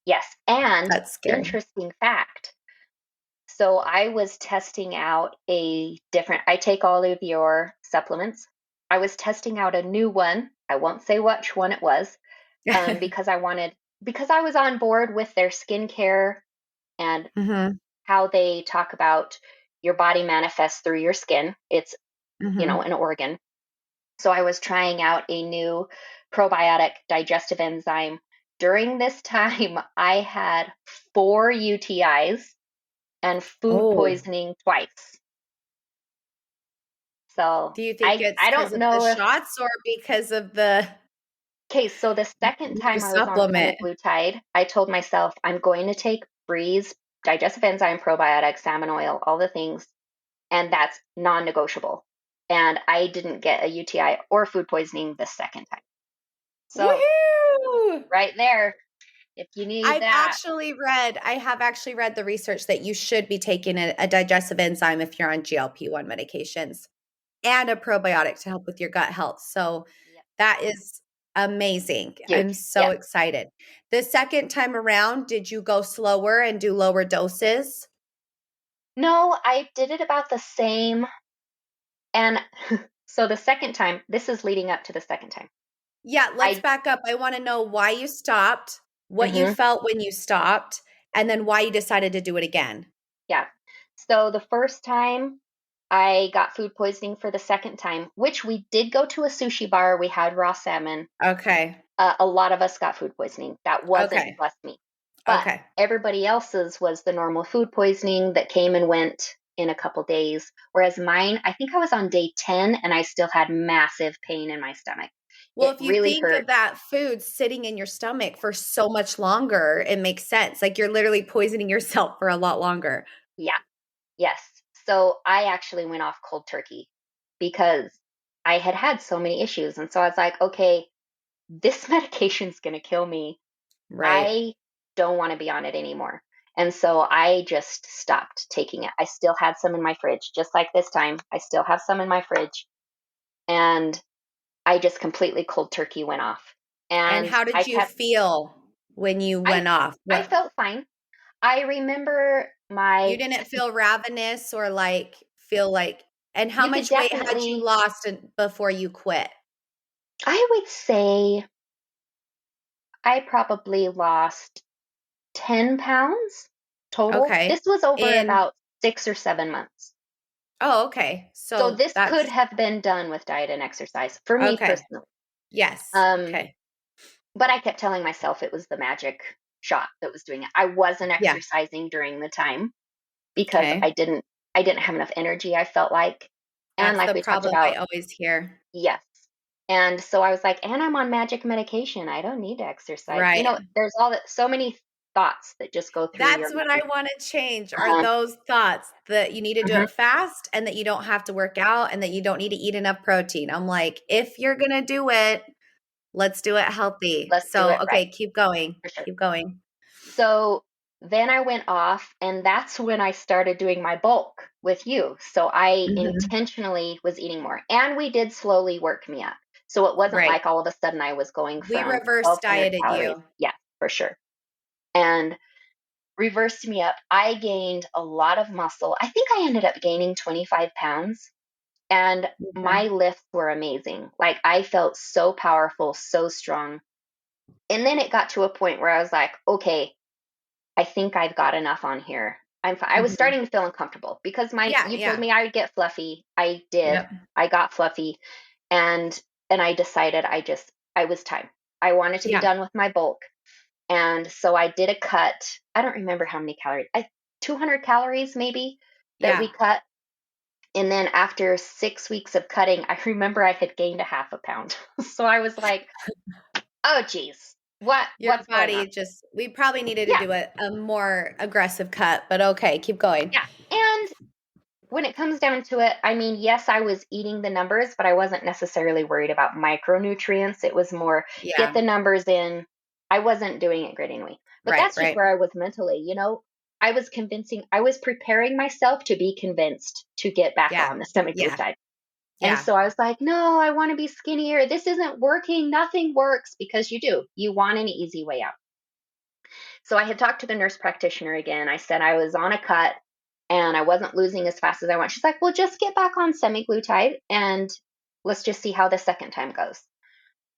Yes. And That's scary. interesting fact. So I was testing out I take all of your supplements. I was testing out a new one. I won't say which one it was, because because I was on board with their skincare and Mhm, how they talk about your body manifests through your skin. It's, mhm. an organ. So I was trying out a new probiotic digestive enzyme. During this time, I had 4 UTIs and food Oh, poisoning twice. So do you think I it's I because don't of the know if shots or because of the okay, so the second new time I was on supplement? semaglutide, I told myself I'm going to take Breeze, digestive enzyme probiotic, salmon oil, all the things, and that's non-negotiable. And I didn't get a UTI or food poisoning the second time. So Woohoo! right there, if you need that. I have actually read the research that you should be taking a digestive enzyme if you're on GLP-1 medications and a probiotic to help with your gut health. So Yep. that is amazing. I'm Huge. so Yeah. excited. The second time around, did you go slower and do lower doses? No, I did it about the same. And so the second time, this is leading up to the second time. Yeah, let's I back up. I want to know why you stopped, what you mhm, felt when you stopped, and then why you decided to do it again. yeah. So the first time I got food poisoning for the second time, which we did go to a sushi bar. We had raw salmon. Okay. A lot of us got food poisoning. That wasn't Okay. just me. But Okay. everybody else's was the normal food poisoning that came and went in a couple days. Whereas mine, I think I was on day 10 and I still had massive pain in my stomach. Well, It if you really think hurt. of that food sitting in your stomach for so much longer, it makes sense. Like you're literally poisoning yourself for a lot longer. Yeah. Yes. So I actually went off cold turkey because I had had so many issues. And so I was like, okay, this medication's going to kill me. Right. I don't want to be on it anymore. And so I just stopped taking it. I still had some in my fridge, just like this time. I still have some in my fridge. And I just completely cold turkey went off. And And how did you feel when you I, went off? I What, felt fine. I remember you didn't feel ravenous or like feel like, and how you could much weight had you definitely, lost before you quit? I would say I probably lost 10 pounds total. Okay. This was over And about 6 or 7 months. oh, okay. So So this could that's have been done with diet and exercise for me okay. personally. Yes. Um, Okay. but I kept telling myself it was the magic shot that was doing it. I wasn't Yeah. exercising during the time because Okay. I didn't have enough energy, I felt like. And That's like the we talked problem I about, always hear. yes. And so I was like, and I'm on magic medication. I don't need to exercise. You Right. know, there's all that, so many thoughts that just go through your That's what I mind. want to change are Um, those thoughts that you need to do mhm. it fast and that you don't have to work out and that you don't need to eat enough protein. I'm like, if you're going to do it, let's do it healthy. Let's do So, it right okay, keep going. for sure. Keep going. So then I went off, and that's when I started doing my bulk with you. So I Mhm. intentionally was eating more, and we did slowly work me up. So it wasn't Right. like all of a sudden I was going We from reverse 1,200 dieted calories. you. Yeah, for sure. And reversed me up. I gained a lot of muscle. I think I ended up gaining 25 pounds, and Okay. my lifts were amazing. Like I felt so powerful, so strong. And then it got to a point where I was like, okay, I think I've got enough on here. I was Mhm. starting to feel uncomfortable because Yeah, you told yeah. me I would get fluffy. I did. Yep. I got fluffy, and I decided I was time. I wanted to be Yeah. done with my bulk. And so I did a cut. I don't remember how many calories. 200 calories maybe that Yeah. we cut. And then after 6 weeks of cutting, I remember I had gained a half a pound. So I was like, "Oh geez. Your What's going on?" body just, we probably needed to Yeah. do a more aggressive cut, but okay, keep going. Yeah. And when it comes down to it, I mean, yes, I was eating the numbers, but I wasn't necessarily worried about micronutrients. It was more get Yeah. the numbers in. I wasn't doing it grittingly. But Right, that's just right. where I was mentally, you know. I was preparing myself to be convinced to get back Yeah. on the Yeah. semaglutide. And Yeah. so I was like, no, I want to be skinnier. This isn't working. Nothing works because you do. You want an easy way out. So I had talked to the nurse practitioner again. I said I was on a cut and I wasn't losing as fast as I want. She's like, well, just get back on semaglutide and let's just see how the second time goes.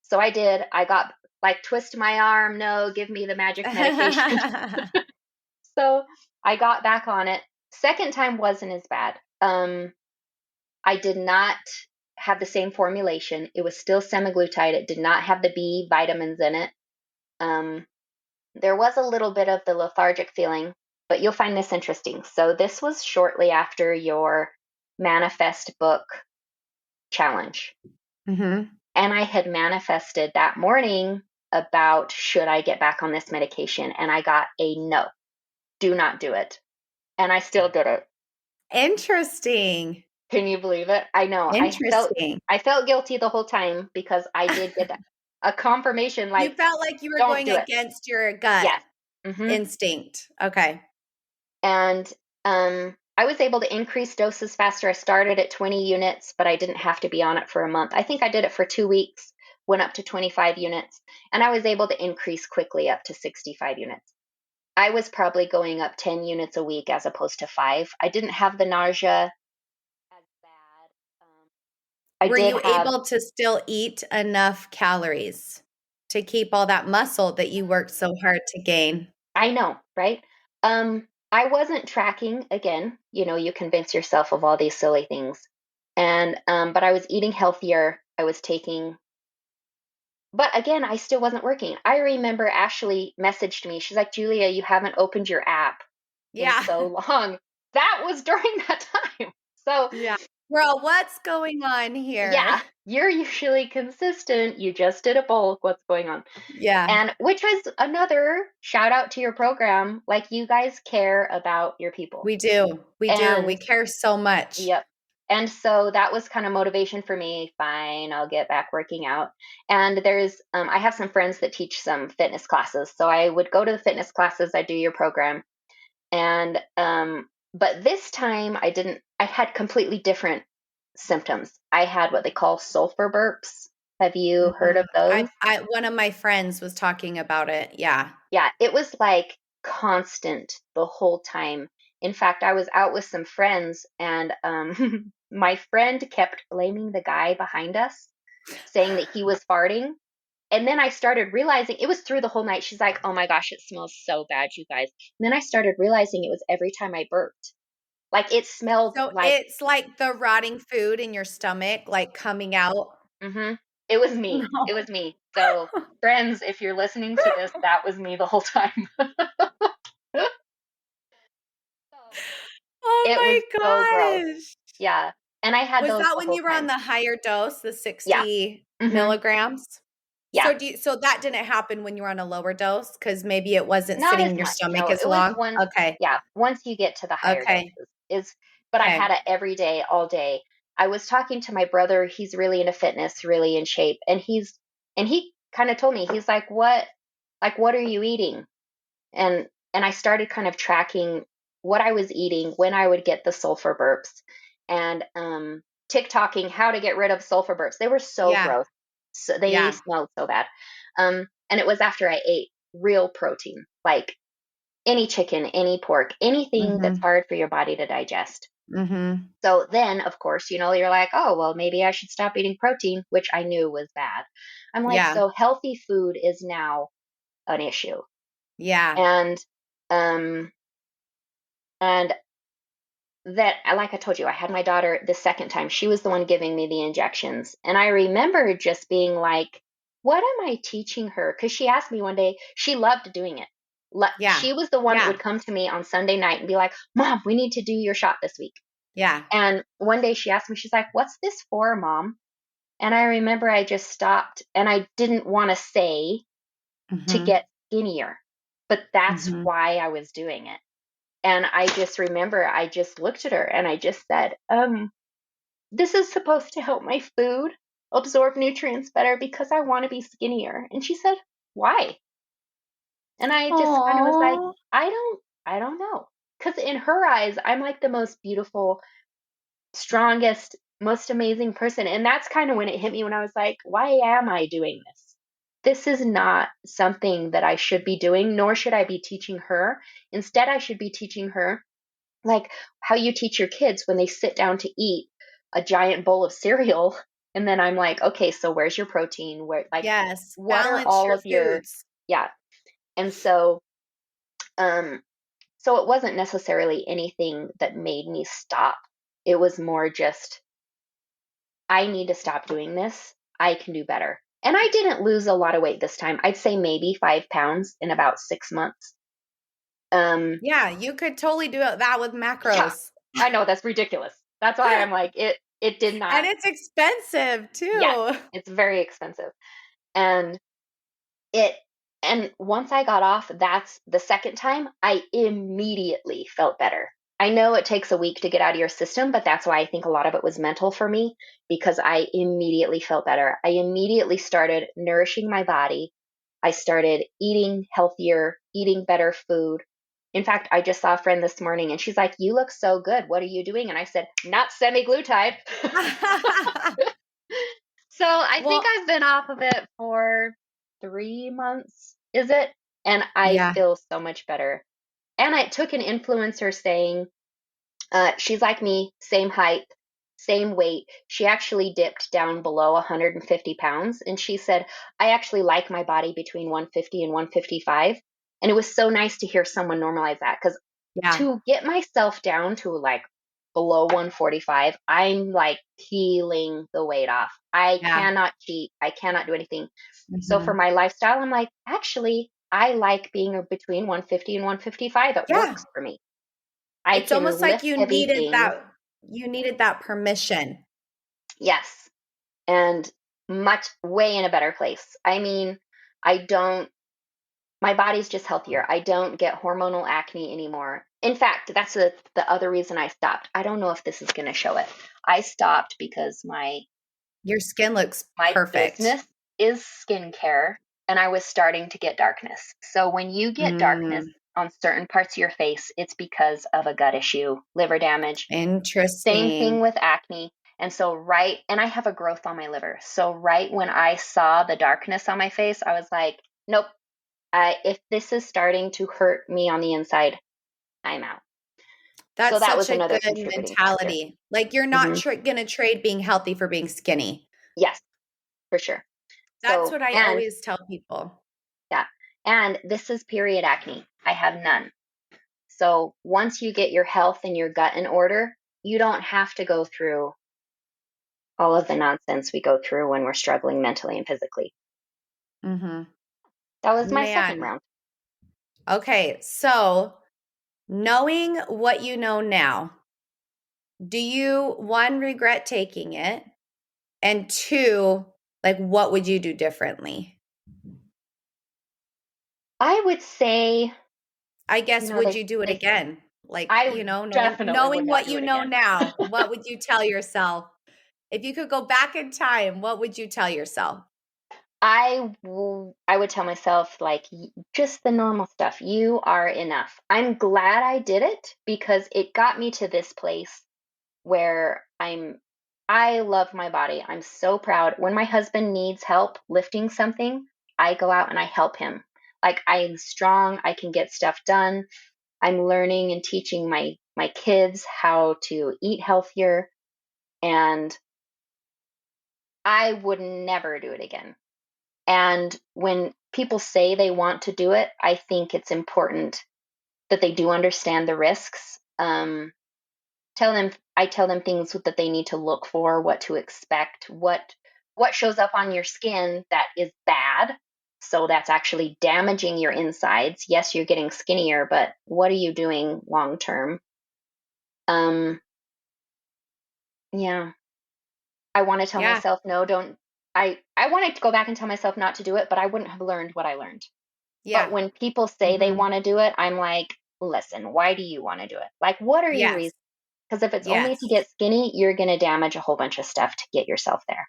So I did. I got like twist my arm. No, give me the magic medication. So I got back on it. Second time wasn't as bad. I did not have the same formulation. It was still semaglutide. It did not have the B vitamins in it. Um, There was a little bit of the lethargic feeling, but you'll find this interesting. So, this was shortly after your manifest book challenge. Hmm. And I had manifested that morning about should I get back on this medication? And I got a no, do not do it. And I still did it. Interesting. Can you believe it? I know. Interesting. I felt guilty the whole time because I did get a confirmation You like, felt like you were don't going do it. against your gut Yes. Hmm. instinct. Okay. And I was able to increase doses faster. I started at 20 units, but I didn't have to be on it for a month. I think I did it for 2 weeks, went up to 25 units, and I was able to increase quickly up to 65 units. I was probably going up 10 units a week as opposed to 5. I didn't have the nausea as bad. I Were did you have, able to still eat enough calories to keep all that muscle that you worked so hard to gain? I know, right? I wasn't tracking again. You know, you convince yourself of all these silly things. And but I was eating healthier. I was taking but again, I still wasn't working. I remember Ashley messaged me. She's like, Julia, you haven't opened your app in Yeah. so long. That was during that time. So Yeah. Girl, what's going on here? yeah, you're usually consistent. You just did a bulk. What's going on? Yeah. And which was another shout out to your program. Like, you guys care about your people. We do. We do. We And care so much. yep. And so that was kind of motivation for me. Fine, I'll get back working out. And I have some friends that teach some fitness classes. So I would go to the fitness classes, I do your program. And, but this time I had completely different symptoms. I had what they call sulfur burps. Have you heard Mhm. of those? One of my friends was talking about it. Yeah. Yeah, it was like constant the whole time. In fact, I was out with some friends, and my friend kept blaming the guy behind us, saying that he was farting. And then I started realizing it was through the whole night. She's like, oh my gosh, it smells so bad, you guys. And then I started realizing it was every time I burped. Like, it smelled So like, it's like the rotting food in your stomach, like coming out. hmm it was me. It was No. me. So, friends, if you're listening to this, that was me the whole time. It was Oh so gross. my gosh. Yeah. And I had Was those that the when whole you were on time. the higher dose, the Yeah. 60 hmm milligrams? Yeah. So that didn't happen when you were on a lower dose because maybe it wasn't Not sitting as in your much. stomach No, as it was long? once, Okay. yeah, once you get to the higher Okay. doses but I had Okay. it every day, all day. I was talking to my brother. He's really into fitness, really in shape. And he kind of told me, he's like, what are you eating? And I started kind of tracking what I was eating when I would get the sulfur burps, and TikToking how to get rid of sulfur burps. They were so Yeah. gross. So they Yeah. smelled so bad. And it was after I ate real protein, like any chicken, any pork, anything that's Mhm. hard for your body to digest. Mhm. So then, of course, you're like, oh, well, maybe I should stop eating protein, which I knew was bad. I'm like, Yeah. so healthy food is now an issue. Yeah. And um and that, like I told you, I had my daughter the second time. She was the one giving me the injections. And I remember just being like, what am I teaching her? Because she asked me one day, she loved doing it. Yeah. She was the one that Yeah. would come to me on Sunday night and be like, Mom, we need to do your shot this week. Yeah. And one day she asked me, she's like, what's this for, Mom? And I remember I just stopped, and I didn't want to say to Mhm. get skinnier, but that's Mhm. why I was doing it. And I just remember I just looked at her and I just said, this is supposed to help my food absorb nutrients better because I want to be skinnier. And she said, why? And I just kind of was like, Aw. I don't know. Because in her eyes, I'm like the most beautiful, strongest, most amazing person. And that's kind of when it hit me, when I was like, why am I doing this? This is not something that I should be doing, nor should I be teaching her. Instead, I should be teaching her like how you teach your kids when they sit down to eat a giant bowl of cereal. And then I'm like, okay, so where's your protein? Where, like, Yes. what are Balance all your of your, foods. yeah. And um, so it wasn't necessarily anything that made me stop. It was more just, I need to stop doing this. I can do better. And I didn't lose a lot of weight this time. I'd say maybe 5 pounds in about 6 months. Um, Yeah, you could totally do that with yeah, macros. I know that's ridiculous. That's why I'm like, it did not. And it's expensive Yes, too. it's very expensive. And it and once I got off, that's the second time, I immediately felt better. I know it takes a week to get out of your system, but that's why I think a lot of it was mental for me, because I immediately felt better. I immediately started nourishing my body. I started eating healthier, eating better food. In fact, I just saw a friend this morning and she's like, "You look so good. What are you doing?" And I said, "Not semaglutide." So I think Well, I've been off of it for 3 months, is it? And I yeah. feel so much better. And I took an influencer saying, she's like me, same height, same weight. She actually dipped down below 150 pounds. And she said, I actually like my body between 150 and 155. And it was so nice to hear someone normalize that, because Yeah. to get myself down to like below 145, I'm like peeling the weight off. I Yeah. cannot cheat. I cannot do anything. So for Mhm. my lifestyle, I'm like, actually, I like being between 150 and 155. It Yeah. works for me. I It's can almost like lift heavy things. you needed that permission. Yes. And much way in a better place. I mean, I don't, my body's just healthier. I don't get hormonal acne anymore. In fact, that's the other reason I stopped. I don't know if this is going to show it. I stopped because Your skin looks my perfect. business is skincare and I was starting to get darkness. So when you get darkness Mm, on certain parts of your face, it's because of a gut issue, liver damage. Same thing interesting. with acne. And so and I have a growth on my liver. So right when I saw the darkness on my face, I was like, nope, if this is starting to hurt me on the inside, I'm out. So That's that such was a another good contributing factor. mentality. Like you're not Hmm. going to trade being healthy for being skinny. Yes, for sure. That's So, what I and always tell people. yeah, and this is period acne. I have none. So once you get your health and your gut in order, you don't have to go through all of the nonsense we go through when we're struggling mentally and physically. Mhm. That was my second Man. round. Okay, so knowing what you know now, do you one regret taking it? And two, like what would you do differently? I would say, I guess would they you do it they again? Like, I definitely would knowing not what do you it know again. now, what would you tell yourself? If you could go back in time, what would you tell yourself? I would tell myself like just the normal stuff. You are enough. I'm glad I did it because it got me to this place where I love my body. I'm so proud. When my husband needs help lifting something, I go out and I help him. Like I'm strong, I can get stuff done. I'm learning and teaching my kids how to eat healthier, and I would never do it again. And when people say they want to do it, I think it's important that they do understand the risks. I tell them things that they need to look for, what to expect, what shows up on your skin that is bad. So that's actually damaging your insides. Yes, you're getting skinnier, but what are you doing long term? Um, yeah, I want to tell Yeah. myself no, don't. I wanted to go back and tell myself not to do it, but I wouldn't have learned what I learned. But Yeah. when people say they Mhm. want to do it, I'm like, listen, why do you want to do it? Like, what are your Yes. reasons? Because if it's only to Yes. get skinny, you're going to damage a whole bunch of stuff to get yourself there.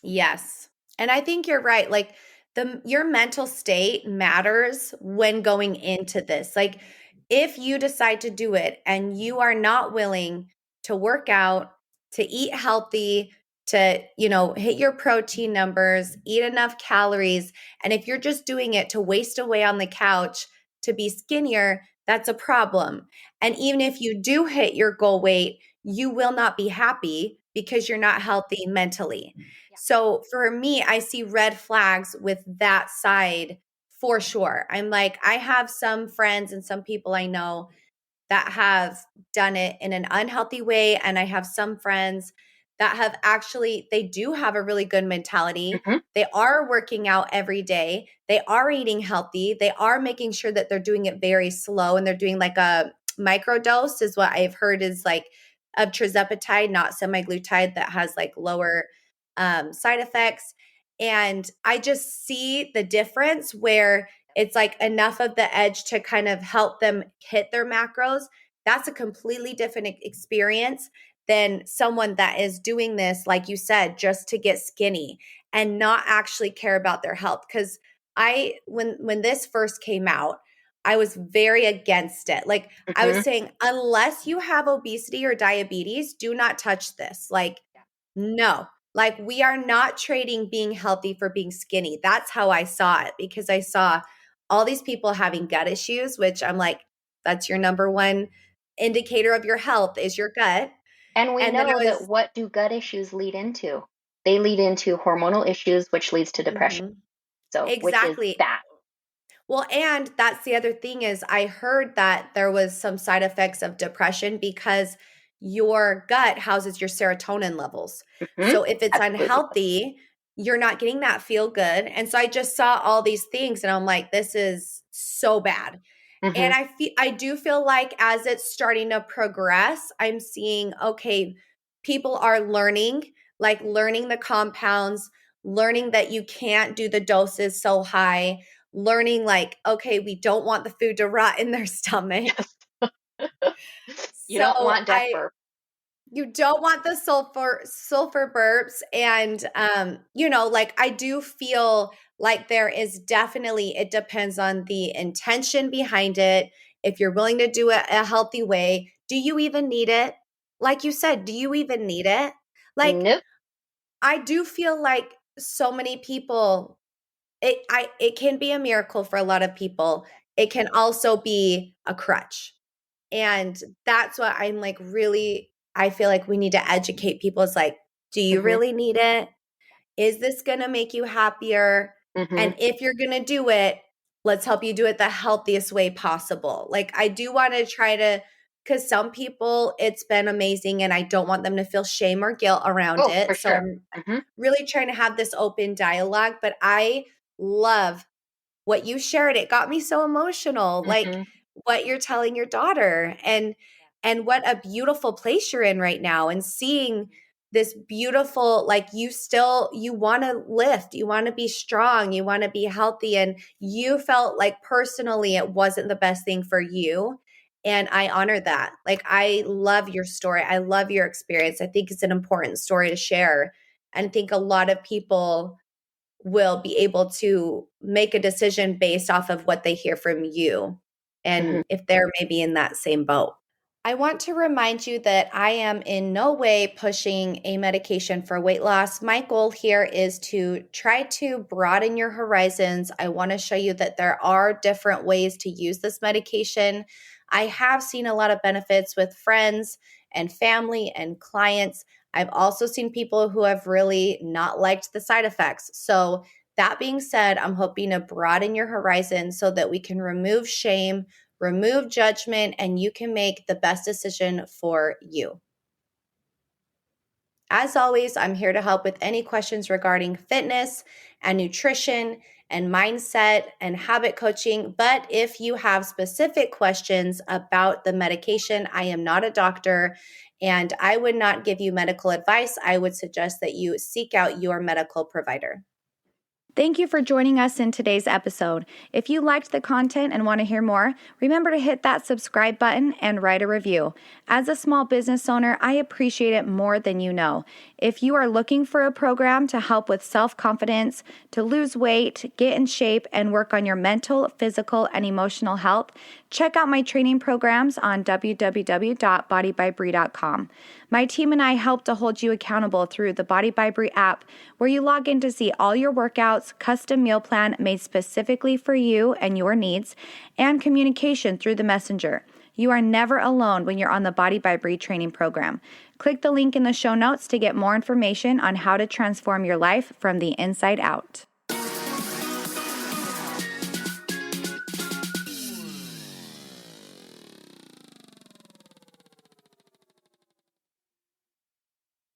Yes. And I think you're right. Like your mental state matters when going into this. Like if you decide to do it and you are not willing to work out, to eat healthy, to, hit your protein numbers, eat enough calories, and if you're just doing it to waste away on the couch to be skinnier, that's a problem. And even if you do hit your goal weight, you will not be happy because you're not healthy mentally. Yeah. So for me, I see red flags with that side for sure. I'm like, I have some friends and some people I know that have done it in an unhealthy way. And I have some friends that have actually, they do have a really good mentality. Hmm. They are working out every day. They are eating healthy. They are making sure that they're doing it very slow and they're doing like a microdose, is what I've heard is like of trizepatide, not semaglutide, that has like lower side effects. And I just see the difference where it's like enough of the edge to kind of help them hit their macros. That's a completely different experience than someone that is doing this, like you said, just to get skinny and not actually care about their health. Because when this first came out, I was very against it. Like I was Hmm. saying, unless you have obesity or diabetes, do not touch this. Like, no, like we are not trading being healthy for being skinny. That's how I saw it because I saw all these people having gut issues, which I'm like, that's your number one indicator of your health is your gut. And we And then know I that was, what do gut issues lead into? They lead into hormonal issues, which leads to depression. Mhm. So, which is Exactly. bad. Well, and that's the other thing is I heard that there was some side effects of depression because your gut houses your serotonin levels. Mhm. So if it's Absolutely. unhealthy, you're not getting that feel good. And so I just saw all these things and I'm like, this is so bad. And I do feel like as it's starting to progress, I'm seeing, okay, people are learning the compounds, learning that you can't do the doses so high, learning like, okay, we don't want the food to rot in their stomach. You don't want death burp. You don't want the sulfur burps. And, like I do feel like there is definitely, it depends on the intention behind it. If you're willing to do it a healthy way, do you even need it? Like you said, do you even need it? Like, Nope. I do feel like so many people, it can be a miracle for a lot of people. It can also be a crutch. And that's what I'm like, really, I feel like we need to educate people. It's like, do you really need it? Is this going to make you happier? And if you're going to do it, let's help you do it the healthiest way possible. Like, I do want to try to, because some people, it's been amazing and I don't want them to feel shame or guilt around it. For So sure. I'm really trying to have this open dialogue, but I love what you shared. It got me so emotional. Like what you're telling your daughter and what a beautiful place you're in right now, and seeing this beautiful, like you want to lift, you want to be strong, you want to be healthy, and you felt like personally it wasn't the best thing for you. And I honor that. Like, I love your story. I love your experience. I think it's an important story to share. And I think a lot of people will be able to make a decision based off of what they hear from you, and if they're maybe in that same boat. I want to remind you that I am in no way pushing a medication for weight loss. My goal here is to try to broaden your horizons. I want to show you that there are different ways to use this medication. I have seen a lot of benefits with friends and family and clients. I've also seen people who have really not liked the side effects. So that being said, I'm hoping to broaden your horizon so that we can remove shame, remove judgment, and you can make the best decision for you. As always, I'm here to help with any questions regarding fitness and nutrition and mindset and habit coaching. But if you have specific questions about the medication, I am not a doctor and I would not give you medical advice. I would suggest that you seek out your medical provider. Thank you for joining us in today's episode. If you liked the content and want to hear more, remember to hit that subscribe button and write a review. As a small business owner, I appreciate it more than you know. If you are looking for a program to help with self-confidence, to lose weight, get in shape, and work on your mental, physical, and emotional health, check out my training programs on www.bodybybrie.com. My team and I help to hold you accountable through the Body by Brie app, where you log in to see all your workouts, custom meal plan made specifically for you and your needs, and communication through the messenger. You are never alone when you're on the Body by Brie training program. Click the link in the show notes to get more information on how to transform your life from the inside out.